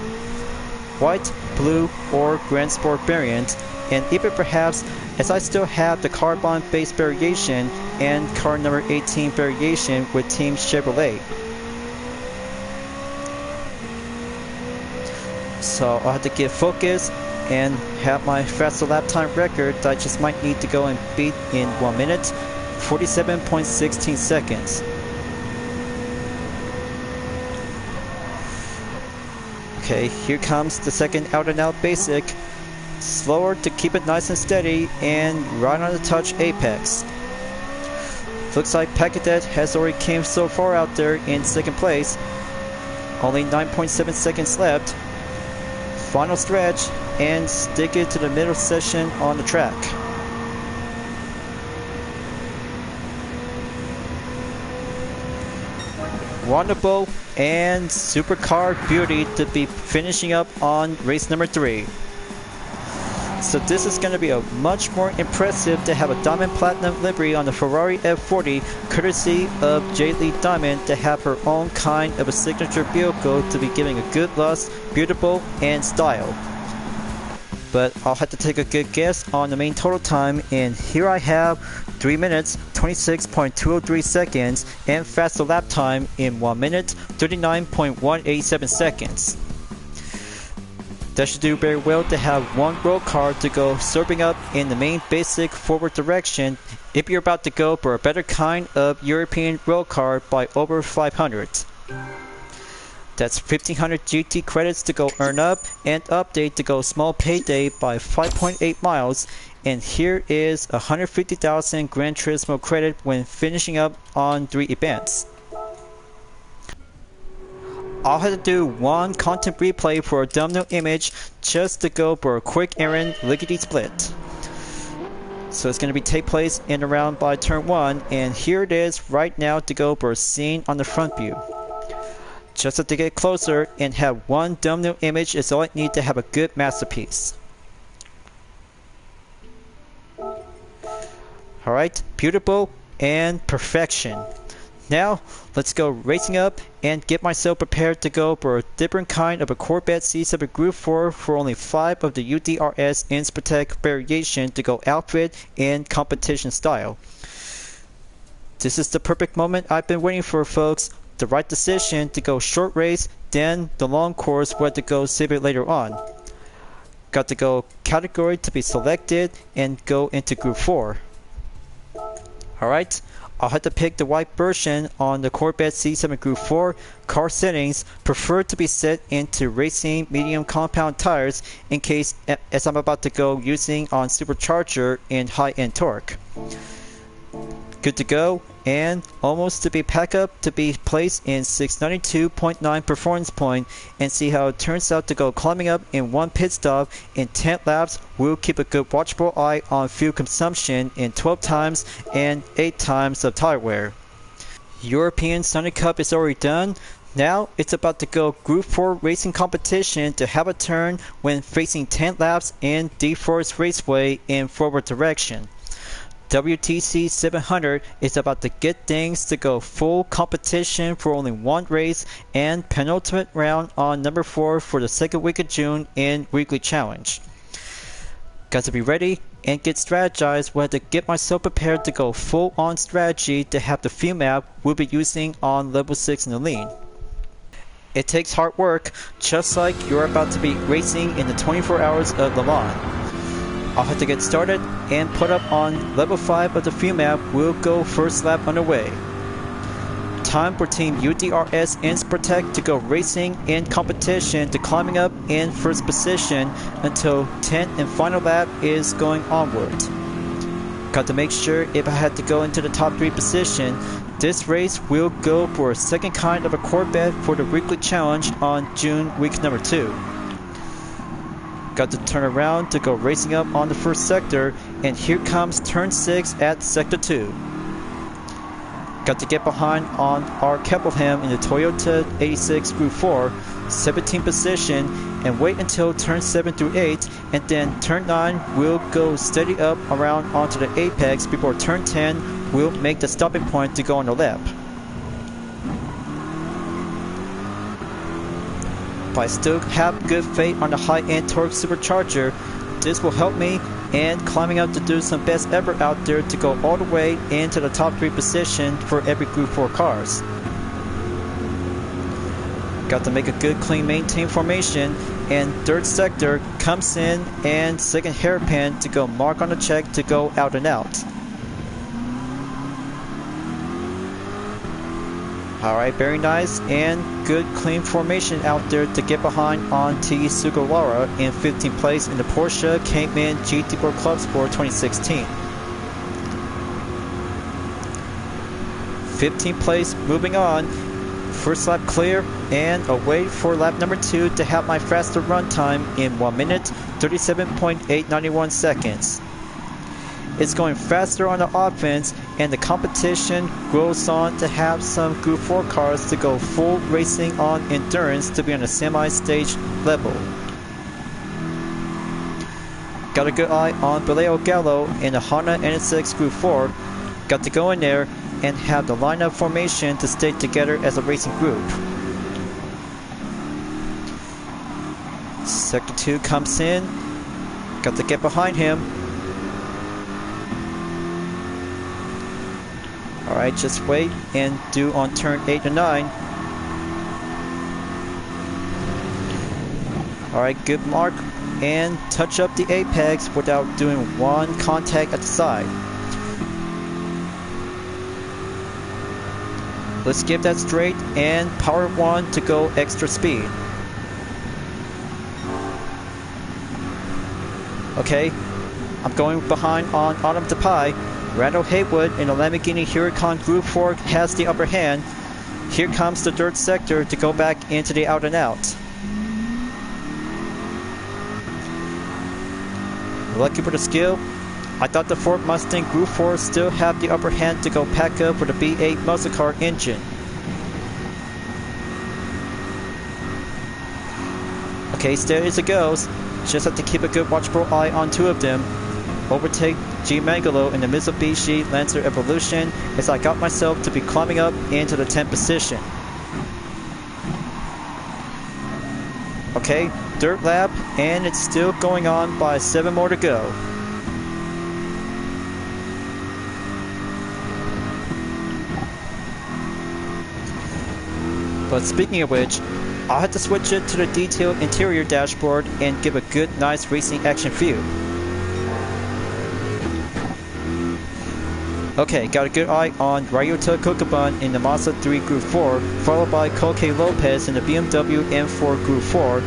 White, blue, or Grand Sport variant, and even perhaps as I still have the carbon base variation and car number 18 variation with Team Chevrolet. So I'll have to get focused and have my faster lap time record that I just might need to go and beat in 1 minute, 47.16 seconds. Okay, here comes the second out and out basic. Slower to keep it nice and steady, and right on the touch apex. Looks like Pacadet has already came so far out there in second place. Only 9.7 seconds left. Final stretch, and stick it to the middle section on the track. Wonderful and supercar beauty to be finishing up on race number 3. So this is going to be a much more impressive to have a Diamond Platinum livery on the Ferrari F40, courtesy of J League Diamond, to have her own kind of a signature vehicle to be giving a good lust, beautiful, and style. But I'll have to take a good guess on the main total time, and here I have 3 minutes 26.203 seconds and faster lap time in 1 minute 39.187 seconds. That should do very well to have one road car to go serving up in the main basic forward direction if you're about to go for a better kind of European road car by over 500. That's 1500 GT credits to go earn up, and update to go small payday by 5.8 miles, and here is 150,000 Gran Turismo credit when finishing up on 3 events. I'll have to do one content replay for a thumbnail image just to go for a quick errand lickety split. So it's going to take place in around by turn 1, and here it is right now to go for a scene on the front view. Just have to get closer and have one thumbnail image is all I need to have a good masterpiece. Alright, beautiful and perfection. Now, let's go racing up and get myself prepared to go for a different kind of a Corvette C7 Group 4 for only 5 of the UDRS Inspirtech variation to go outfit in competition style. This is the perfect moment I've been waiting for, folks. The right decision to go short race, then the long course where to go save it later on. Got to go category to be selected and go into Group 4. Alright, I'll have to pick the white version on the Corvette C7 Group 4. Car settings preferred to be set into racing medium compound tires in case as I'm about to go using on supercharger in high-end torque. Good to go, and almost to be packed up to be placed in 692.9 performance point, and see how it turns out to go climbing up in 1 pit stop in 10 laps. We'll keep a good watchful eye on fuel consumption in 12 times and 8 times of tire wear. European Sunday Cup is already done. Now it's about to go Group 4 racing competition to have a turn when facing 10 laps in D-Forest Raceway in forward direction. WTC 700 is about to get things to go full competition for only 1 race and penultimate round on number 4 for the second week of June in weekly challenge. Got to be ready and get strategized. We'll have to get myself prepared to go full on strategy to have the field map we'll be using on level 6 in the lean. It takes hard work, just like you're about to be racing in the 24 hours of Le Mans. I'll have to get started and put up on level 5 of the field map. We'll go first lap underway. Time for Team UDRS Inspirtech to go racing in competition to climbing up in first position until 10th and final lap is going onward. Got to make sure if I had to go into the top 3 position, this race will go for a second kind of a Corvette for the weekly challenge on June week number 2. Got to turn around to go racing up on the first sector, and here comes turn 6 at sector 2. Got to get behind on our Keppelham in the Toyota 86 Group 4, 17th position, and wait until turn 7 through 8, and then turn 9 will go steady up around onto the apex before turn 10 will make the stopping point to go on the lap. But I still have good faith on the high-end torque supercharger. This will help me and climbing up to do some best ever out there to go all the way into the top 3 position for every Group 4 cars. Got to make a good clean maintain formation, and third sector comes in and second hairpin to go mark on the check to go out and out. Alright, very nice and good clean formation out there to get behind on T. Sugawara in 15th place in the Porsche Cayman GT4 Club Sport 2016. 15th place, moving on. First lap clear and away for lap number 2 to have my faster run time in 1 minute 37.891 seconds. It's going faster on the offense, and the competition grows on to have some Group 4 cars to go full racing on endurance to be on a semi-stage level. Got a good eye on Vallejo Gallo in the Honda NSX Group 4. Got to go in there and have the lineup formation to stay together as a racing group. Sector 2 comes in. Got to get behind him. Alright, just wait and do on turn 8 and 9. Alright, good mark and touch up the apex without doing one contact at the side. Let's give that straight and power 1 to go extra speed. Okay, I'm going behind on Autumn Tapai. Randall Haywood in the Lamborghini Huracan Group 4 has the upper hand. Here comes the third sector to go back into the out and out. Lucky for the skill. I thought the Ford Mustang Group 4 still have the upper hand to go pack up for the V8 muscle car engine. Okay, steady as it goes. Just have to keep a good watchful eye on 2 of them. Overtake G. Mangalo in the Mitsubishi Lancer Evolution as I got myself to be climbing up into the 10th position. Okay, third lap, and it's still going on by 7 more to go. But speaking of which, I'll have to switch it to the detailed interior dashboard and give a good, nice racing action view. Okay, got a good eye on Ryota Kokubun in the Mazda 3 Group 4, followed by Koke Lopez in the BMW M4 Group 4,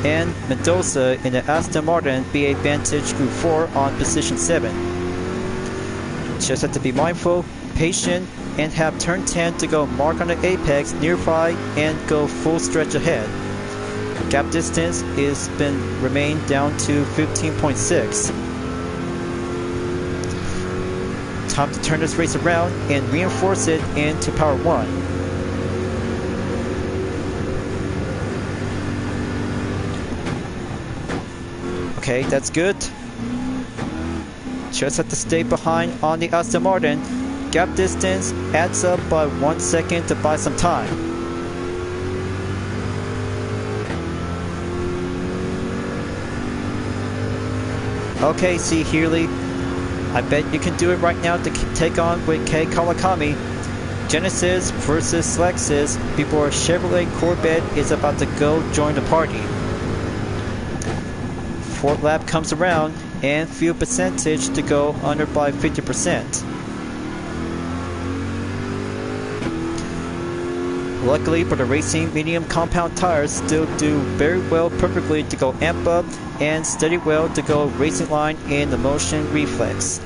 and Mendoza in the Aston Martin B8 Vantage Group 4 on position 7. Just have to be mindful, patient, and have turn 10 to go mark on the apex nearby and go full stretch ahead. Gap distance is remained down to 15.6. Time to turn this race around and reinforce it into power 1. Okay, that's good. Just have to stay behind on the Aston Martin. Gap distance adds up by 1 second to buy some time. Okay, see Healy. I bet you can do it right now to take on with Kei Kawakami. Genesis versus Lexus before Chevrolet Corvette is about to go join the party. Fourth lap comes around and fuel percentage to go under by 50%. Luckily for the racing, medium compound tires still do very well perfectly to go amp up and steady well to go racing line in the motion reflex.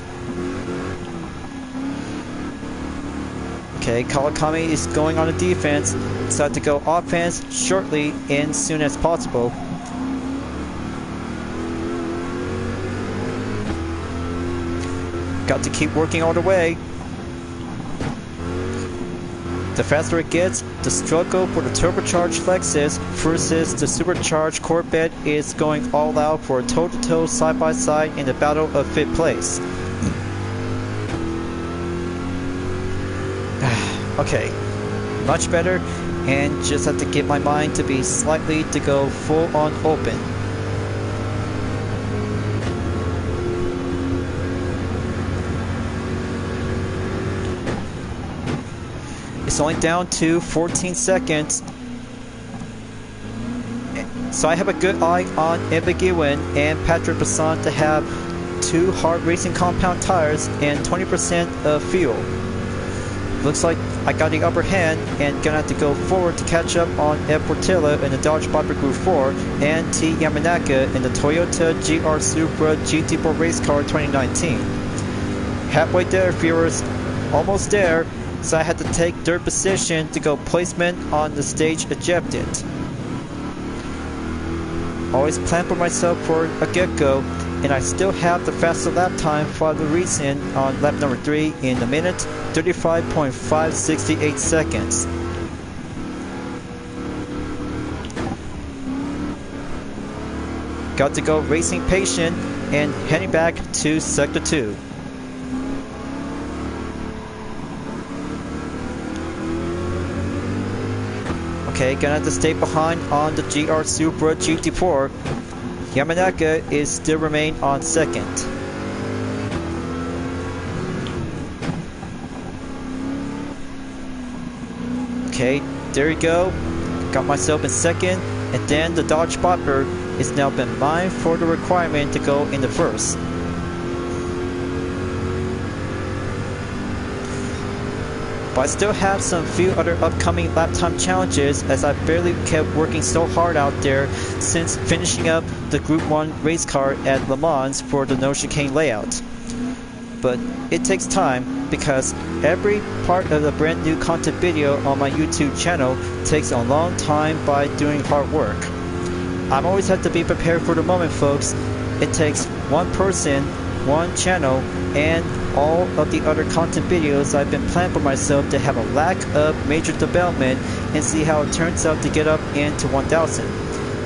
Okay, Kawakami is going on the defense, so I have to go offense shortly and soon as possible. Got to keep working all the way. The faster it gets, the struggle for the turbocharged Lexus versus the supercharged Corvette is going all out for a toe-to-toe side-by-side in the battle of fifth place. Okay, much better, and just have to get my mind to be slightly to go full on open. It's only down to 14 seconds. So I have a good eye on Mbiguin and Patrick Bassan to have 2 hard racing compound tires and 20% of fuel. Looks like I got the upper hand and gonna have to go forward to catch up on Ed Portilla in the Dodge Viper Group 4 and T Yamanaka in the Toyota GR Supra GT4 race car 2019. Halfway there, viewers, almost there. So I had to take third position to go placement on the stage ejected. Always plan for myself for a get-go, and I still have the faster lap time for the reason on lap number 3 in a minute, 35.568 seconds. Got to go racing patient and heading back to sector 2. Okay, gonna have to stay behind on the GR Supra GT4. Yamanaka is still remain on second. Okay, there you go. Got myself in second, and then the Dodge Viper is now been mined for the requirement to go in the first. But I still have some few other upcoming lap time challenges, as I barely kept working so hard out there since finishing up the Group 1 race car at Le Mans for the no chicane layout. But it takes time, because every part of the brand new content video on my YouTube channel takes a long time by doing hard work. I'm always have to be prepared for the moment, folks. It takes one person, one channel, and all of the other content videos I've been planning for myself to have a lack of major development and see how it turns out to get up into 1,000.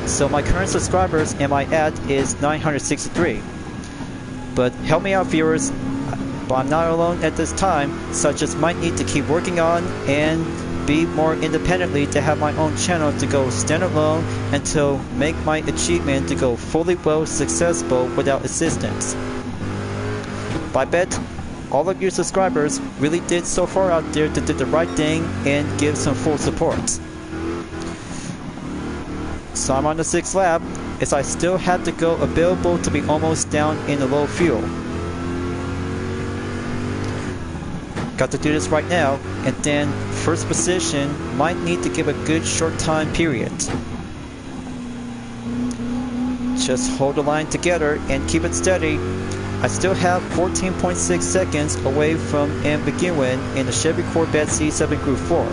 So my current subscribers and my ad is 963. But help me out, viewers. But I'm not alone at this time, so I just might need to keep working on and be more independently to have my own channel to go standalone until make my achievement to go fully well successful without assistance. But I bet all of your subscribers really did so far out there to do the right thing and give some full support. So I'm on the 6th lap, as I still had to go available to be almost down in the low fuel. Got to do this right now, and then first position might need to give a good short time period. Just hold the line together and keep it steady. I still have 14.6 seconds away from Mbiguin in the Chevy Corvette C7 Group 4.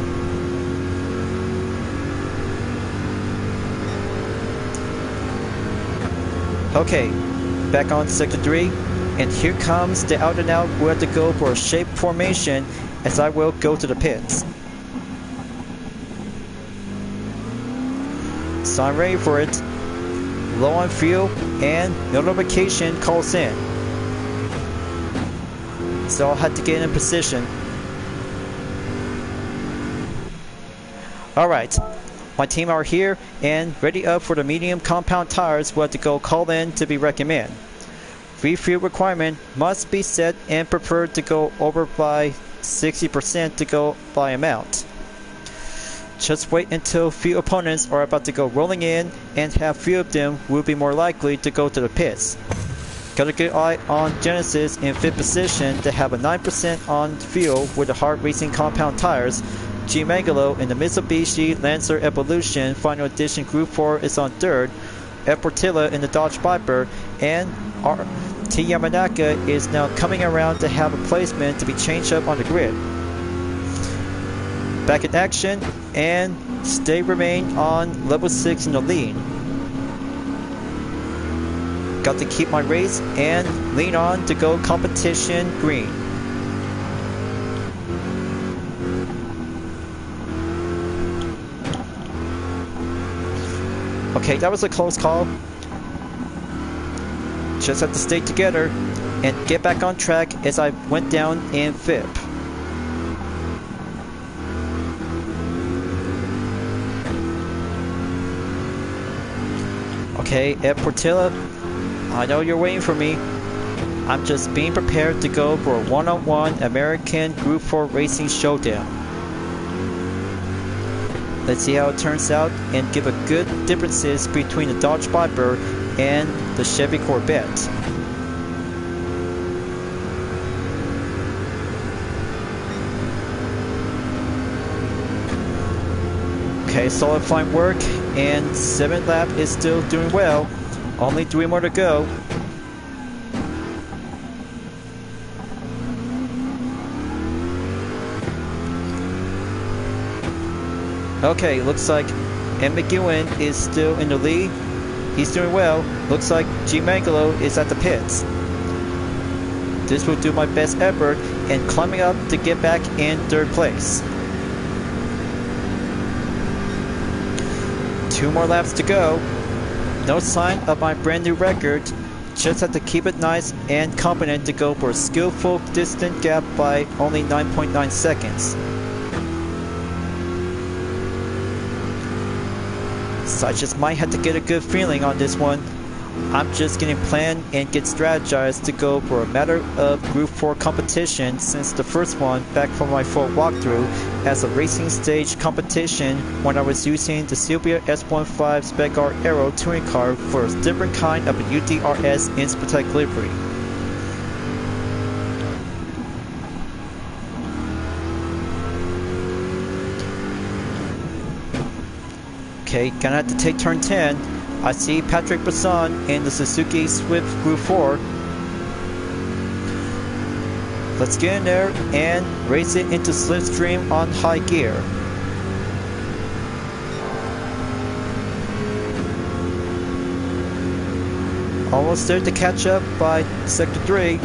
Okay, back on sector 3, and here comes the out and out. We'll have to go for a shape formation, as I will go to the pits. So I'm ready for it. Low on fuel, and notification calls in. So I'll have to get in position. Alright, my team are here and ready up for the medium compound tires. We'll have to go call in to be recommended. Refuel requirement must be set and preferred to go over by 60% to go by amount. Just wait until few opponents are about to go rolling in, and have few of them will be more likely to go to the pits. Got a good eye on Genesis in 5th position to have a 9% on fuel with the hard racing compound tires. G Megalo in the Mitsubishi Lancer Evolution Final Edition Group 4 is on 3rd. F Portilla in the Dodge Viper, and T Yamanaka is now coming around to have a placement to be changed up on the grid. back in action and remain on level 6 in the lead. Got to keep my race and lean on to go competition green. Okay, that was a close call. Just have to stay together and get back on track as I went down in fifth. Okay, Ed Portilla, I know you're waiting for me. I'm just being prepared to go for a one-on-one American Group 4 Racing Showdown. Let's see how it turns out and give a good differences between the Dodge Viper and the Chevy Corvette. Okay, solid fine work, and 7th lap is still doing well. Only 3 more to go. Okay, looks like M. McEwen is still in the lead. He's doing well. Looks like G. Mangalo is at the pits. This will do my best effort in climbing up to get back in 3rd place. 2 more laps to go. No sign of my brand new record. Just have to keep it nice and confident to go for a skillful distant gap by only 9.9 seconds. So I just might have to get a good feeling on this one. I'm just getting planned and get strategized to go for a matter of Group 4 competition since the first one back from my full walkthrough as a racing stage competition when I was using the Silvia S15 Spec R Aero touring car for a different kind of a UDRS Inspirtech livery. Okay, gonna have to take turn 10. I see Patrick Basson in the Suzuki Swift Group 4. Let's get in there and race it into slipstream on high gear. Almost there to catch up by sector 3.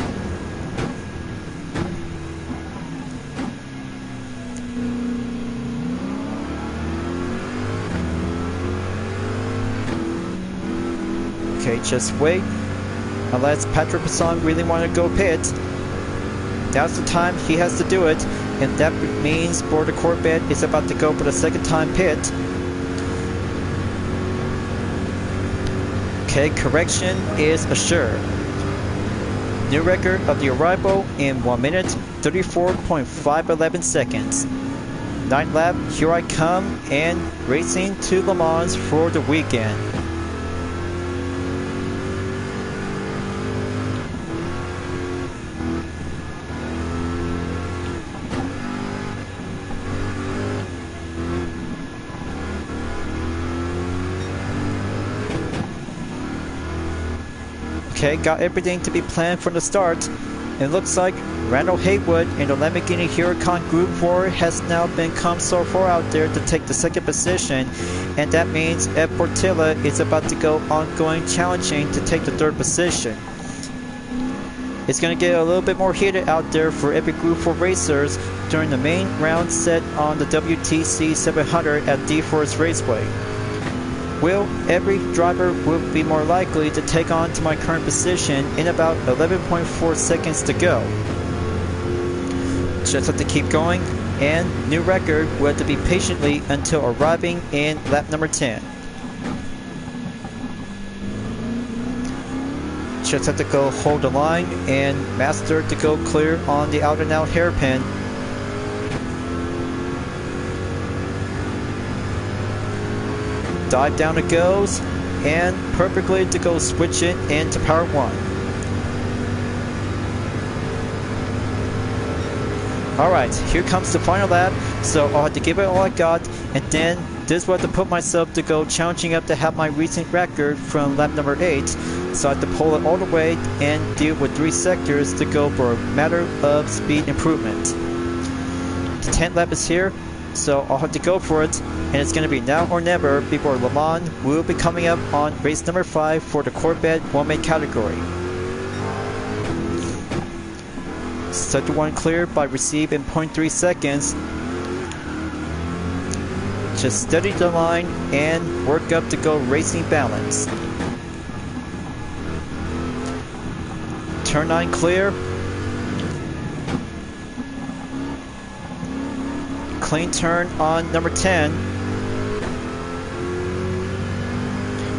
Okay, just wait. Unless Patrick Basson really want to go pit. Now's the time he has to do it. And that means Border Corvette is about to go for the 2nd time pit. Okay, correction is assured. New record of the arrival in 1 minute, 34.511 seconds. 9th lap, here I come, and racing to Le Mans for the weekend. Okay, got everything to be planned from the start. It looks like Randall Haywood in the Lamborghini Huracan Group 4 has now been come so far out there to take the 2nd position, and that means Ed Portilla is about to go ongoing challenging to take the 3rd position. It's going to get a little bit more heated out there for every Group 4 racers during the main round set on the WTC 700 at D-Force Raceway. Will every driver will be more likely to take on to my current position in about 11.4 seconds to go. Just have to keep going, and new record will have to be patiently until arriving in lap number 10. Just have to go hold the line and master to go clear on the out and out hairpin. Dive down it goes, and perfectly to go switch it into power 1. Alright, here comes the final lap, so I'll have to give it all I got, and then this will have to put myself to go challenging up to have my recent record from lap number 8, so I have to pull it all the way and deal with 3 sectors to go for a matter of speed improvement. The 10th lap is here. so I'll have to go for it, and it's going to be now or never before Le Mans will be coming up on race number 5 for the Corvette one-man category. Sector 1 cleared by receive in 0.3 seconds. Just steady the line and work up to go racing balance. Turn 9 clear. Clean turn on number 10.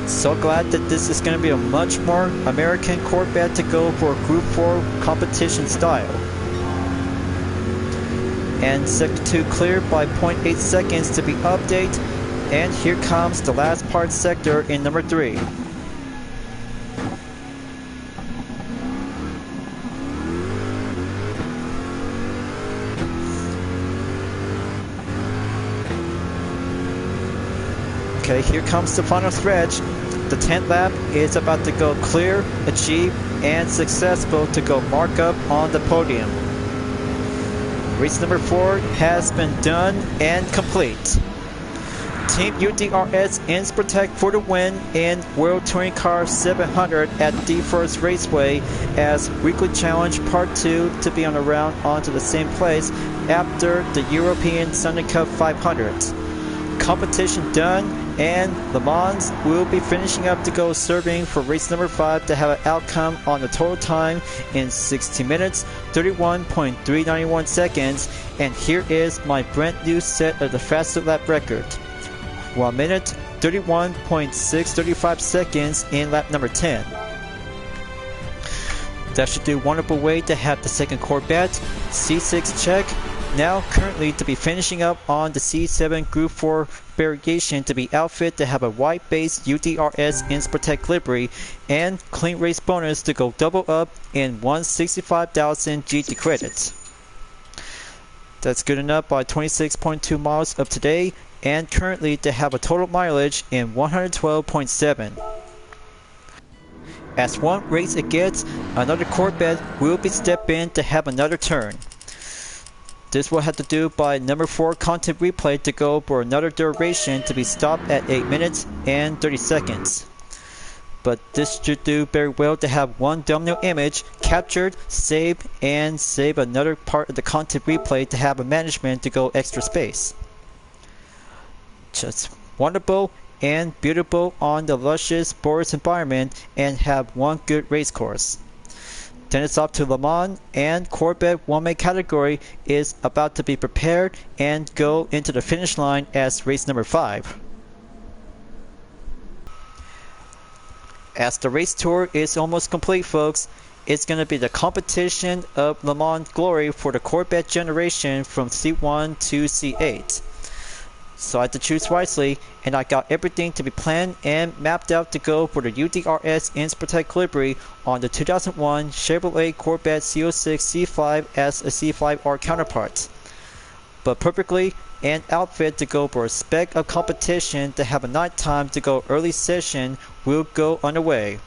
So glad that this is going to be a much more American Corvette to go for Group 4 competition style. And sector 2 cleared by 0.8 seconds to be update. And here comes the last part sector in number 3. Okay, here comes the final stretch. The 10th lap is about to go clear, achieve, and successful to go mark up on the podium. Race number 4 has been done and complete. Team UDRS Inspirtech for the win in World Touring Car 700 at the First Raceway as Weekly Challenge Part 2 to be on a round onto the same place after the European Sunday Cup 500. Competition done, and Le Mans will be finishing up to go serving for race number 5 to have an outcome on the total time in 60 minutes, 31.391 seconds, and here is my brand new set of the fastest lap record. 1 minute, 31.635 seconds in lap number 10. That should do wonderful way to have the second Corvette, C6 check. Now currently to be finishing up on the C7 Group 4 variation to be outfit to have a white base UDRS Inspirtech livery and clean race bonus to go double up in 165,000 GT credits. That's good enough by 26.2 miles of today and currently to have a total mileage in 112.7. As one race it gets, another Corvette will be step in to have another turn. This will have to do by number 4 content replay to go for another duration to be stopped at 8 minutes and 30 seconds. But this should do very well to have one thumbnail image captured, saved, and save another part of the content replay to have a management to go extra space. Just wonderful and beautiful on the luscious forest environment and have one good race course. Then it's up to Le Mans and Corvette one-man category is about to be prepared and go into the finish line as race number 5. As the race tour is almost complete, folks, it's going to be the competition of Le Mans glory for the Corvette generation from C1 to C8. So I had to choose wisely, and I got everything to be planned and mapped out to go for the UDRS Inspirtech livery on the 2001 Chevrolet Corvette C06 C5 as a C5R counterpart. But perfectly and outfit to go for a spec of competition to have a nighttime to go early session will go underway.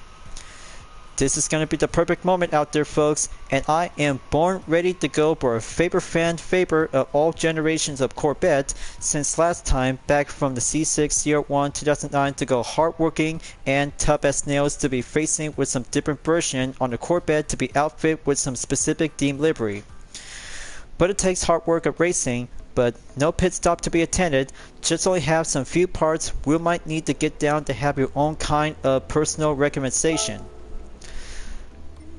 This is going to be the perfect moment out there, folks, and I am born ready to go for a fan favorite of all generations of Corvette since last time back from the C6 CR1 2009 to go hardworking and tough as nails to be facing with some different version on the Corvette to be outfit with some specific theme livery. But it takes hard work of racing, but no pit stop to be attended, just only have some few parts we might need to get down to have your own kind of personal recommendation.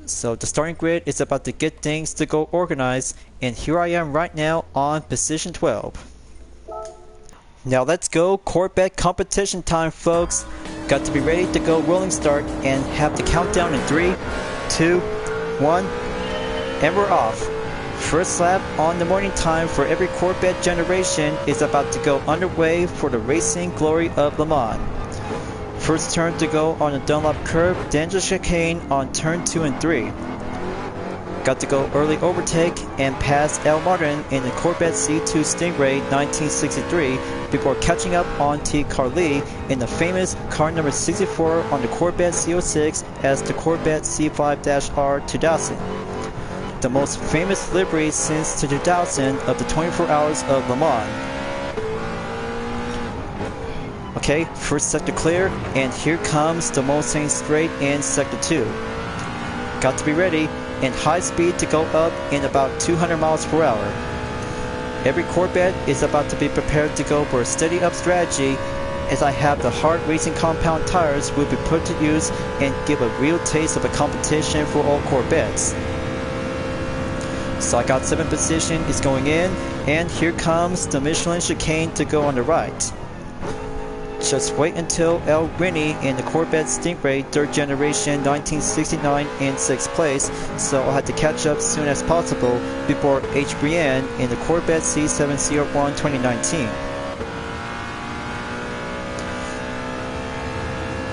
So the starting grid is about to get things to go organized, and here I am right now on position 12. Now let's go Corvette competition time, folks. Got to be ready to go rolling start and have the countdown in 3, 2, 1, and we're off. First lap on the morning time for every Corvette generation is about to go underway for the racing glory of Le Mans. First turn to go on the Dunlop curve, dangerous chicane on turn 2 and 3. Got to go early overtake and pass L. Martin in the Corvette C2 Stingray 1963 before catching up on T. Carly in the famous car number 64 on the Corvette C06 as the Corvette C5-R 2000. The most famous livery since the 2000 of the 24 Hours of Le Mans. Okay, first sector clear, and here comes the Mulsanne straight in sector 2. Got to be ready, and high speed to go up in about 200 miles per hour. Every Corvette is about to be prepared to go for a steady up strategy, as I have the hard racing compound tires will be put to use and give a real taste of a competition for all Corvettes. So I got 7th position is going in, and here comes the Michelin chicane to go on the right. Just wait until El Rini in the Corvette Stingray 3rd generation 1969 in 6th place, so I'll have to catch up soon as possible before H. Brienne in the Corvette C7 CR1 2019.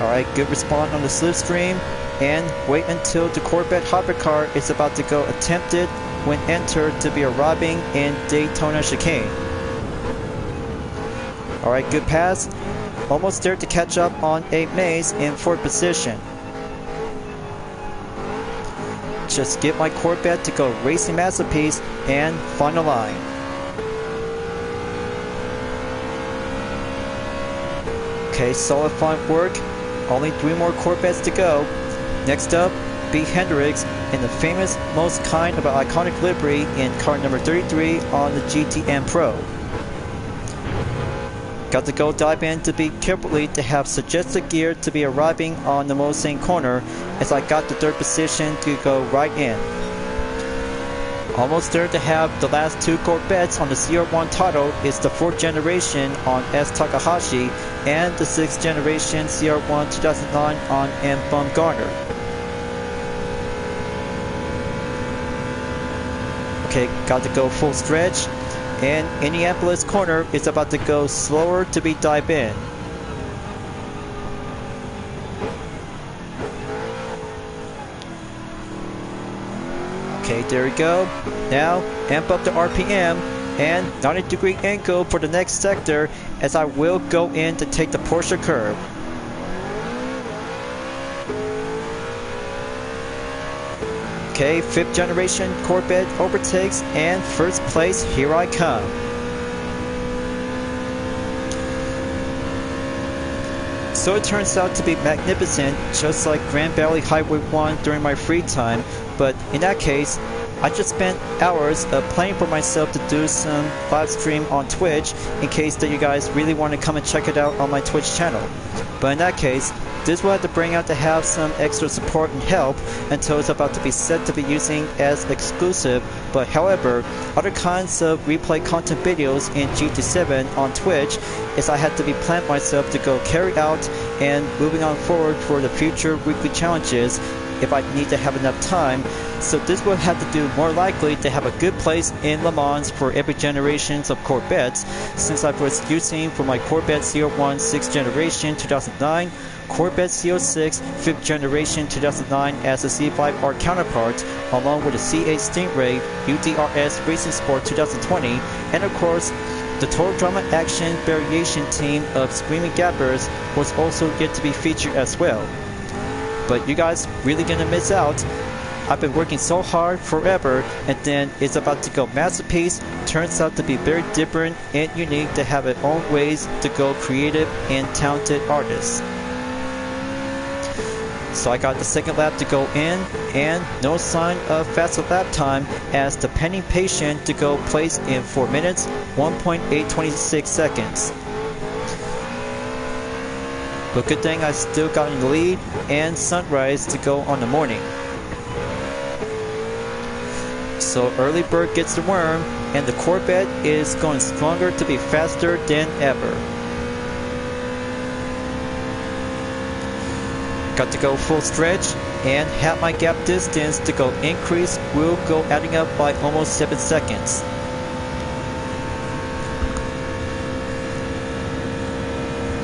Alright, good response on the slipstream, and wait until the Corvette Hypercar is about to go attempted when entered to be arriving in Daytona chicane. Alright, good pass. Almost there to catch up on a Maze in 4th position. Just get my Corvette to go racing masterpiece and final line. Okay, solid fine work. Only 3 more Corvettes to go. Next up, B. Hendricks in the famous most kind of an iconic livery in car number 33 on the GTM Pro. Got to go dive in to be carefully to have suggested gear to be arriving on the Mulsanne corner, as I got the 3rd position to go right in. Almost there to have the last 2 Corvettes on the CR1 title is the 4th generation on S. Takahashi and the 6th generation CR1 2009 on M. Bumgarner. Okay, got to go full stretch. And Indianapolis corner is about to go slower to be dive in. Okay, there we go. Now amp up the RPM and 90-degree angle for the next sector, as I will go in to take the Porsche curve. Okay, 5th generation Corvette overtakes, and 1st place, here I come. So it turns out to be magnificent, just like Grand Valley Highway 1 during my free time, but in that case, I just spent hours planning for myself to do some live stream on Twitch in case that you guys really want to come and check it out on my Twitch channel. But in that case, this will have to bring out to have some extra support and help until it's about to be set to be using as exclusive, but however, other kinds of replay content videos in GT7 on Twitch is I had to be planned myself to go carry out and moving on forward for the future weekly challenges if I need to have enough time. So this will have to do more likely to have a good place in Le Mans for every generations of Corvettes, since I was using for my Corvette CR1 6th generation 2009, Corvette CO6 5th generation 2009 as a C5R counterpart, along with the C8 Stingray UDRS Racing Sport 2020, and of course the Total Drama Action variation team of Screaming Gappers was also yet to be featured as well. But you guys really gonna miss out. I've been working so hard forever, and then it's about to go masterpiece. Turns out to be very different and unique to have its own ways to go creative and talented artists. So I got the 2nd lap to go in, and no sign of faster lap time as the pending patient to go place in 4 minutes 1.826 seconds. But good thing I still got in the lead, and sunrise to go on the morning. So early bird gets the worm, and the Corvette is going stronger to be faster than ever. Got to go full stretch, and have my gap distance to go increase will go adding up by almost 7 seconds.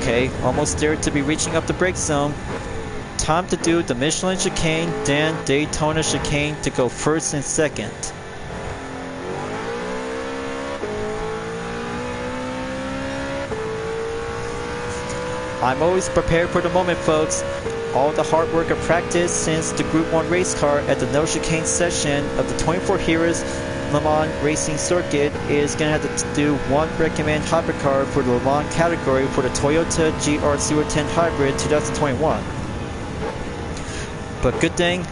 Okay, almost there to be reaching up the brake zone. Time to do the Michelin chicane, then Daytona chicane to go 1st and 2nd. I'm always prepared for the moment, folks. All the hard work of practice since the Group 1 race car at the No Chicane session of the 24 Heroes Le Mans racing circuit is going to have to do one recommend hypercar for the Le Mans category for the Toyota GR010 Hybrid 2021. But good thing,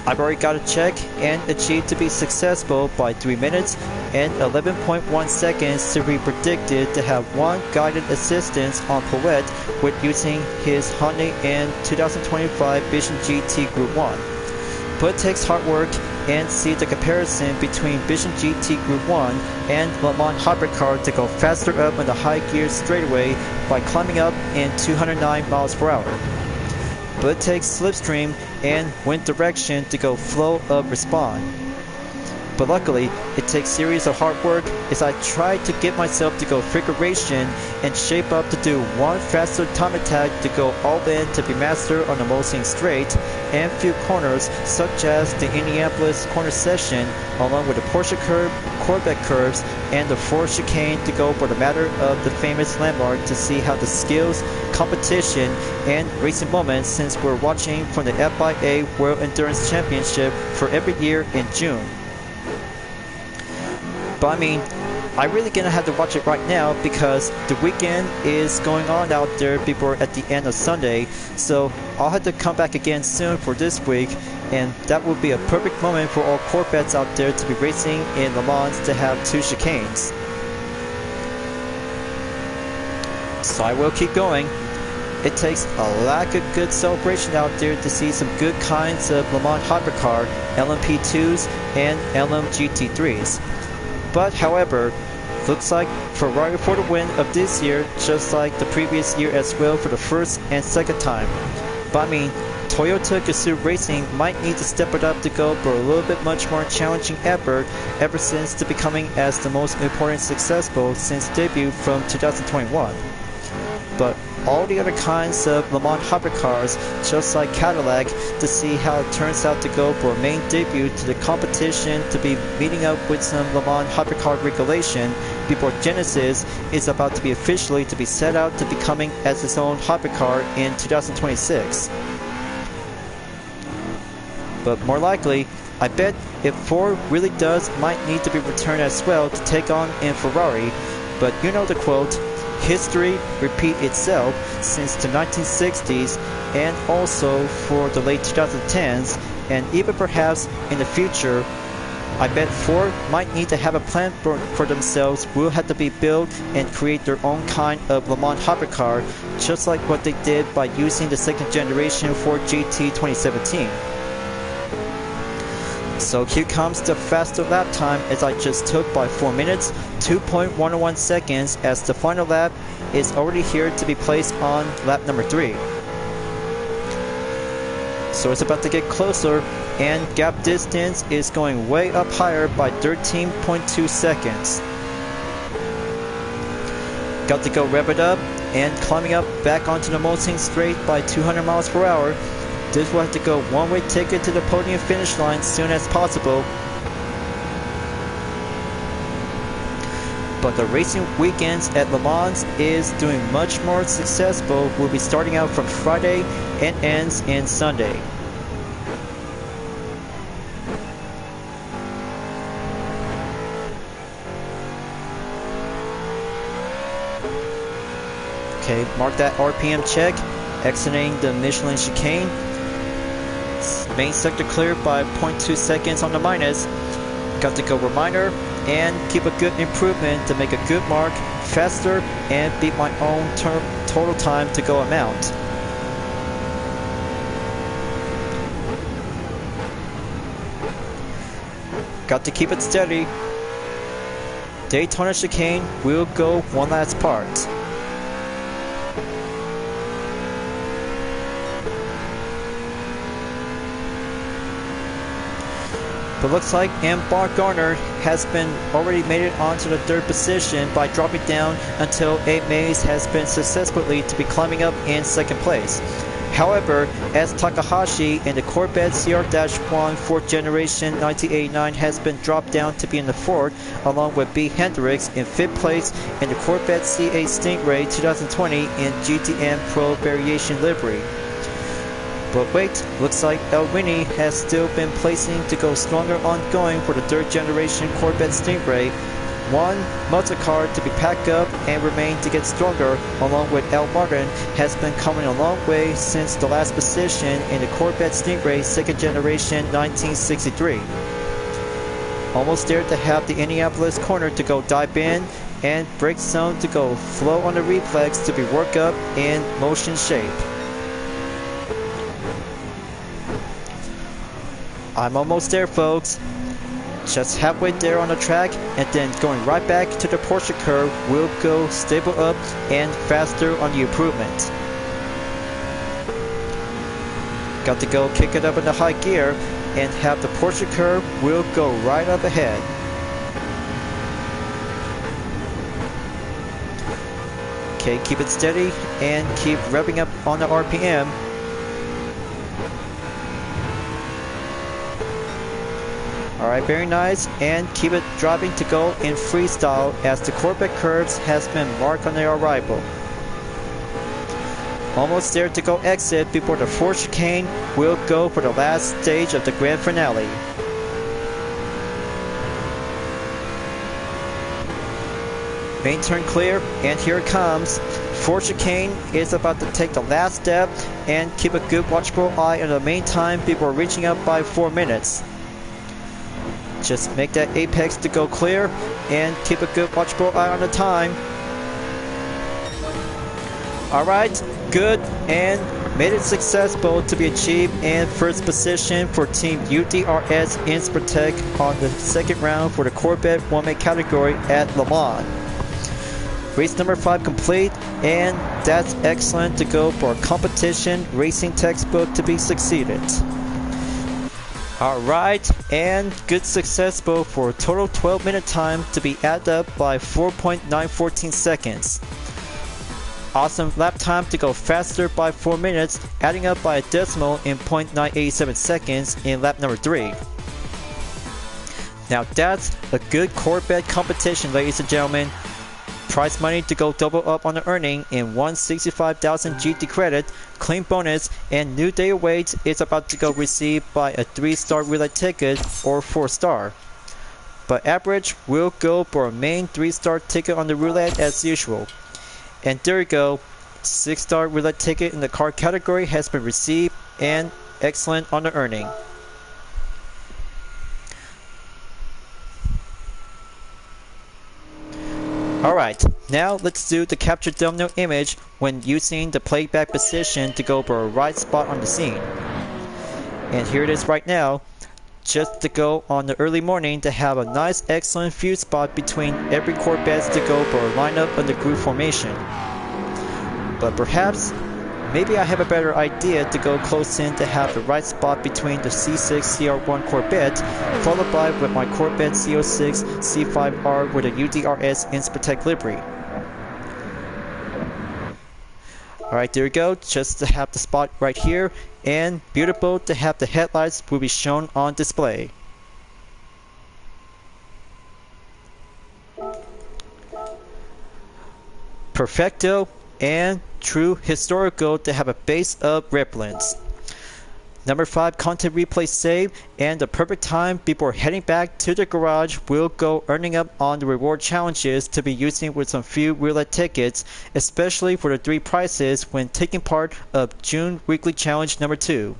I've already got a check and achieved to be successful by 3 minutes and 11.1 seconds to be predicted to have one guided assistance on Poet with using his Hyundai in 2025 Vision GT Group 1. But it takes hard work and see the comparison between Vision GT Group 1 and Le Mans Hypercar to go faster up in the high gear straightaway by climbing up in 209 miles per hour. But it takes slipstream and wind direction to go flow of respawn. But luckily, it takes series of hard work as I try to get myself to go figuration and shape up to do one faster time attack to go all in to be master on the Mulsanne straight and few corners such as the Indianapolis corner session along with the Porsche curve, Corvette curves, and the Ford chicane to go for the matter of the famous landmark to see how the skills, competition, and racing moments since we're watching from the FIA World Endurance Championship for every year in June. But I mean, I'm really gonna have to watch it right now because the weekend is going on out there before at the end of Sunday, so I'll have to come back again soon for this week, and that will be a perfect moment for all Corvettes out there to be racing in Le Mans to have two chicanes. So I will keep going. It takes a lack of good celebration out there to see some good kinds of Le Mans Hypercar, LMP2s, and LMGT3s. But however, looks like Ferrari for the win of this year, just like the previous year as well for the first and second time. But I mean, Toyota Gazoo Racing might need to step it up to go for a little bit much more challenging effort ever since the becoming as the most important successful since debut from 2021. But all the other kinds of Le Mans hypercars, just like Cadillac, to see how it turns out to go for a main debut to the competition to be meeting up with some Le Mans hypercar regulation before Genesis is about to be officially to be set out to becoming as its own hypercar in 2026. But more likely, I bet if Ford really might need to be returned as well to take on in Ferrari, but you know the quote, history repeat itself since the 1960s and also for the late 2010s, and even perhaps in the future. I bet Ford might need to have a plan for themselves will have to be built and create their own kind of Le Mans hypercar, just like what they did by using the second generation Ford GT 2017. So here comes the faster lap time as I just took by 4 minutes, 2.101 seconds as the final lap is already here to be placed on lap number 3. So it's about to get closer and gap distance is going way up higher by 13.2 seconds. Got to go rev it up and climbing up back onto the Mulsanne straight by 200 miles per hour. This will have to go one-way ticket to the podium finish line soon as possible. But the racing weekends at Le Mans is doing much more successful. Will be starting out from Friday and ends in Sunday. Okay, mark that RPM check, exiting the Michelin chicane. Main sector cleared by 0.2 seconds on the minus. Got to go reminder and keep a good improvement to make a good mark faster and beat my own total time to go amount. Got to keep it steady. Daytona chicane will go one last part. But looks like Mark Garner has been already made it onto the 3rd position by dropping down until Abe Mays has been successfully to be climbing up in 2nd place. However, as Takahashi in the Corvette CR-1 4th generation 1989 has been dropped down to be in the 4th, along with B. Hendricks in 5th place in the Corvette C8 Stingray 2020 in GTM Pro Variation livery. But wait, looks like El Winnie has still been placing to go stronger ongoing for the 3rd generation Corvette Stingray. One muscle car to be packed up and remain to get stronger, along with El Martin, has been coming a long way since the last position in the Corvette Stingray 2nd generation 1963. Almost there to have the Indianapolis corner to go dive in, and brake zone to go flow on the reflex to be worked up in motion shape. I'm almost there, folks. Just halfway there on the track, and then going right back to the Porsche curve, we'll go stable up and faster on the improvement. Got to go kick it up in the high gear and have the Porsche curve, we'll go right up ahead. Okay, keep it steady and keep revving up on the RPM. Alright, very nice, and keep it driving to go in freestyle as the Corvette curves has been marked on their arrival. Almost there to go exit before the 4th chicane will go for the last stage of the grand finale. Main turn clear, and here it comes. 4th chicane is about to take the last step, and keep a good watchful eye on the main time before reaching up by 4 minutes. Just make that apex to go clear, and keep a good watchful eye on the time. Alright, good, and made it successful to be achieved in 1st position for Team UDRS Inspirtech on the 2nd round for the Corvette Woman category at Le Mans. Race number 5 complete, and that's excellent to go for a competition racing textbook to be succeeded. Alright, and good successful for a total 12-minute time to be added up by 4.914 seconds. Awesome lap time to go faster by 4 minutes, adding up by a decimal in 0.987 seconds in lap number 3. Now that's a good Corvette competition, ladies and gentlemen. Prize money to go double up on the earning in 165,000 GT credit, clean bonus, and new day await is about to go received by a 3-star roulette ticket or 4-star. But average will go for a main 3-star ticket on the roulette as usual. And there you go, 6-star roulette ticket in the car category has been received, and excellent on the earning. Alright, now let's do the capture thumbnail image when using the playback position to go for a right spot on the scene. And here it is right now, just to go on the early morning to have a nice excellent view spot between every Corvettes to go for a lineup of the group formation. But perhaps, maybe I have a better idea to go close in to have the right spot between the C6 CR1 Corvette, followed by with my Corvette C06 C5R with a UDRS Inspirtech livery. Alright, there we go, just to have the spot right here, and beautiful to have the headlights will be shown on display. Perfecto, and true historical to have a base of ripples. Number 5 content replay save, and the perfect time before heading back to the garage will go earning up on the reward challenges to be using with some few roulette tickets, especially for the 3 prizes when taking part of June weekly challenge number 2.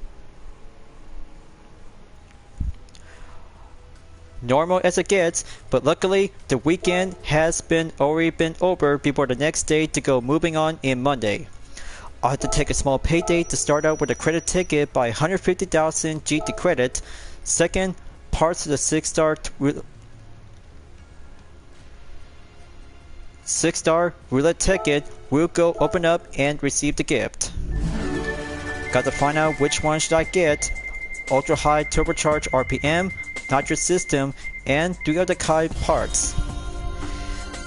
Normal as it gets, but luckily the weekend has already been over before the next day to go moving on in Monday. I'll have to take a small payday to start out with a credit ticket by 150,000 GT credit. Second, parts of the 6-star roulette ticket will go open up and receive the gift. Got to find out which one should I get. Ultra high turbocharged RPM, nitrous system, and 3 of the kind parts.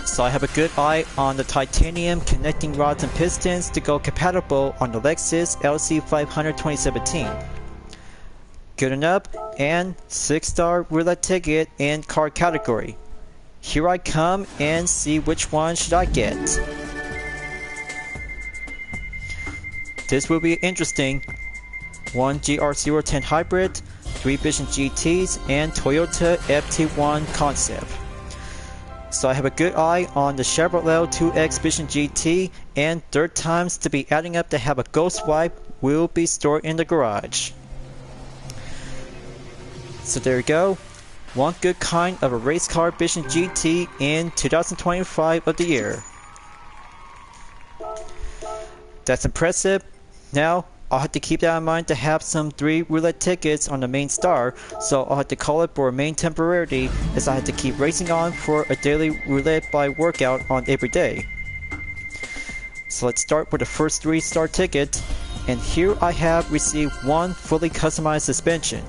So I have a good eye on the titanium connecting rods and pistons to go compatible on the Lexus LC500 2017. Good enough, and 6-star roulette ticket in car category. Here I come and see which one should I get. This will be interesting. one GR010 Hybrid, 3 Vision GTs, and Toyota FT1 Concept. So I have a good eye on the Chevrolet 2X Vision GT, and third times to be adding up to have a ghost wipe will be stored in the garage. So there you go, one good kind of a race car Vision GT in 2025 of the year. That's impressive. Now I'll have to keep that in mind to have some 3 roulette tickets on the main star, so I'll have to call it for a main temporarily, as I have to keep racing on for a daily roulette by workout on every day. So let's start with the first 3-star ticket, and here I have received 1 fully customized suspension,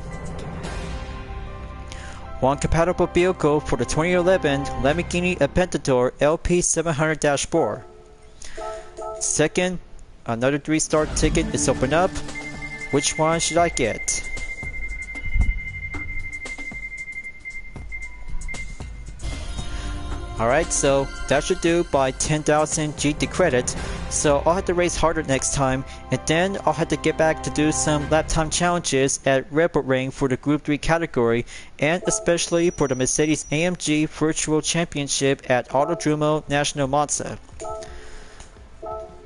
1 compatible vehicle for the 2011 Lamborghini Aventador LP700-4. Second, another 3-star ticket is open up. Which one should I get? Alright, so that should do by 10,000 GT credit. So I'll have to race harder next time, and then I'll have to get back to do some lap time challenges at Red Bull Ring for the Group 3 category, and especially for the Mercedes AMG Virtual Championship at Autodromo National Monza.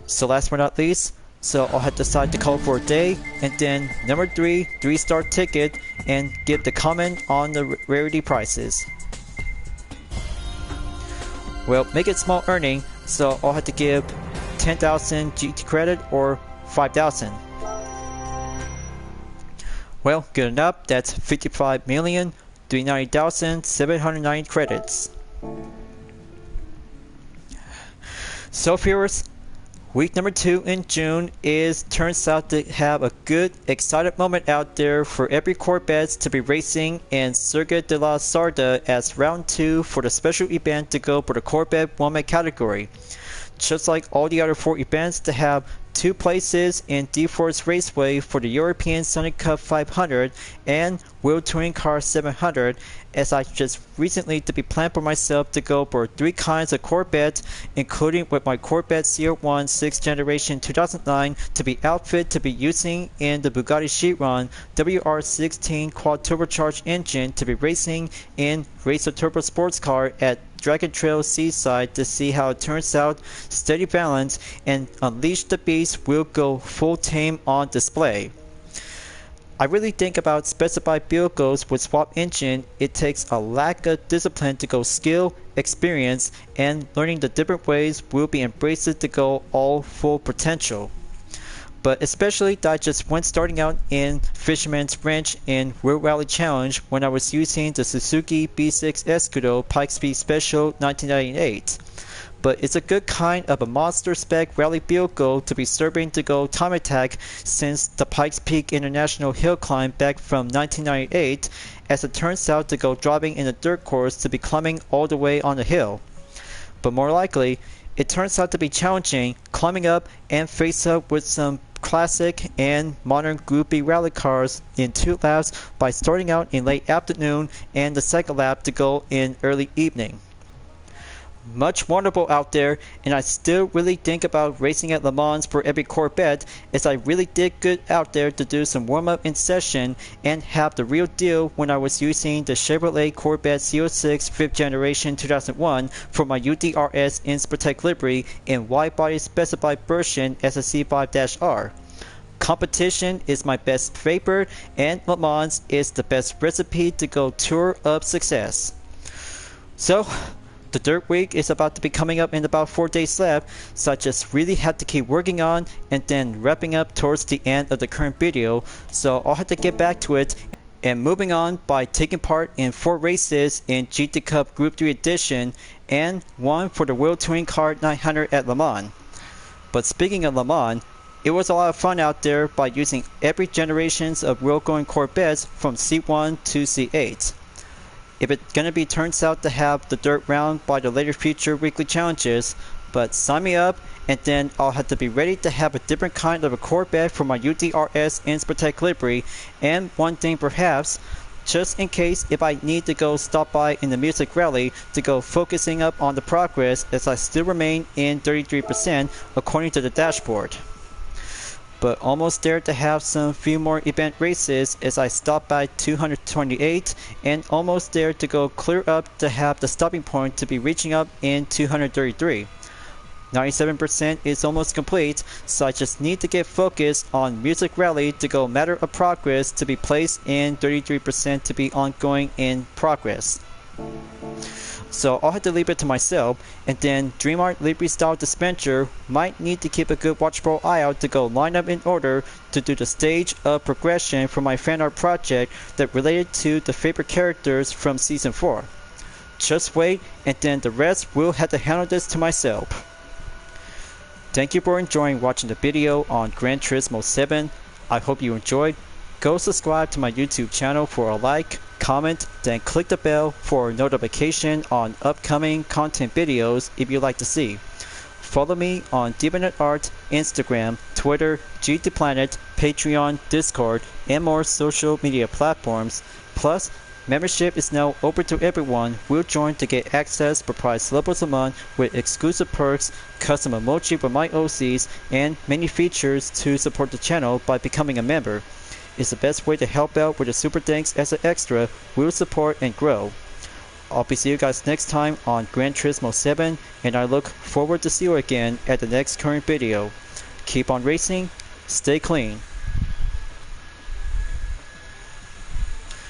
So last but not least, so I'll have to decide to call for a day, and then number 3, 3-star ticket, and give the comment on the rarity prices. Well, make it small earning, so I'll have to give 10,000 GT credit or 5,000. Well, good enough, that's 55,390,790 credits. So viewers, week number 2 in June turns out to have a good, excited moment out there for every Corvettes to be racing in Circuit de la Sarda as round 2 for the special event to go for the Corvette Woman category. Just like all the other 4 events, to have 2 places in D-Force Raceway for the European Sonic Cup 500 and World Touring Car 700, as I just recently to be planned for myself to go for 3 kinds of Corvette, including with my Corvette CR1 6th generation 2009 to be outfit to be using in the Bugatti Chiron WR16 quad turbocharged engine to be racing in Racer Turbo Sports Car at Dragon Trail Seaside to see how it turns out, steady balance, and Unleash the Beast will go full tame on display. I really think about specified vehicles with swap engine, it takes a lack of discipline to go skill, experience, and learning the different ways will be embraced to go all full potential. But especially that I just went starting out in Fisherman's Wrench in World Rally Challenge when I was using the Suzuki B6 Escudo Pikes Peak Special 1998. But it's a good kind of a monster spec rally vehicle to be serving to go time attack since the Pikes Peak International Hill Climb back from 1998, as it turns out to go driving in a dirt course to be climbing all the way on the hill. But more likely, it turns out to be challenging, climbing up and face up with some classic and modern Group B rally cars in 2 laps by starting out in late afternoon and the second lap to go in early evening. Much wonderful out there, and I still really think about racing at Le Mans for every Corvette, as I really did good out there to do some warm-up in session and have the real deal when I was using the Chevrolet Corvette C06 5th generation 2001 for my UDRS Inspirtech livery in wide-body specified version as a C5-R. Competition is my best favorite, and Le Mans is the best recipe to go tour of success. So, the dirt week is about to be coming up in about 4 days left, so I just really have to keep working on and then wrapping up towards the end of the current video, so I'll have to get back to it and moving on by taking part in 4 races in GT Cup Group 3 Edition and 1 for the World Touring Car 900 at Le Mans. But speaking of Le Mans, it was a lot of fun out there by using every generations of world-going Corvettes from C1 to C8. If it's gonna be turns out to have the dirt round by the later future weekly challenges, but sign me up and then I'll have to be ready to have a different kind of a Corvette for my UDRS Inspirtech livery, and one thing perhaps, just in case if I need to go stop by in the music rally to go focusing up on the progress as I still remain in 33% according to the dashboard. but almost there to have some few more event races as I stop by 228 and almost there to go clear up to have the stopping point to be reaching up in 233. 97% is almost complete, so I just need to get focused on Music Rally to go Matter of Progress to be placed in 33% to be ongoing in progress. So I'll have to leave it to myself, and then DreamArt Libre Style Dispenser might need to keep a good watchful eye out to go line up in order to do the stage of progression for my fan art project that related to the favorite characters from Season 4. Just wait, and then the rest will have to handle this to myself. Thank you for enjoying watching the video on Gran Turismo 7. I hope you enjoyed. Go subscribe to my YouTube channel for a like, comment, then click the bell for a notification on upcoming content videos if you'd like to see. Follow me on DeviantArt, Instagram, Twitter, GT Planet, Patreon, Discord, and more social media platforms. Plus, membership is now open to everyone who will join to get access for price levels a month with exclusive perks, custom emoji for my OCs, and many features to support the channel by becoming a member. It's the best way to help out with the super thanks as an extra will support and grow. I'll be seeing you guys next time on Gran Turismo 7, and I look forward to see you again at the next current video. Keep on racing, stay clean.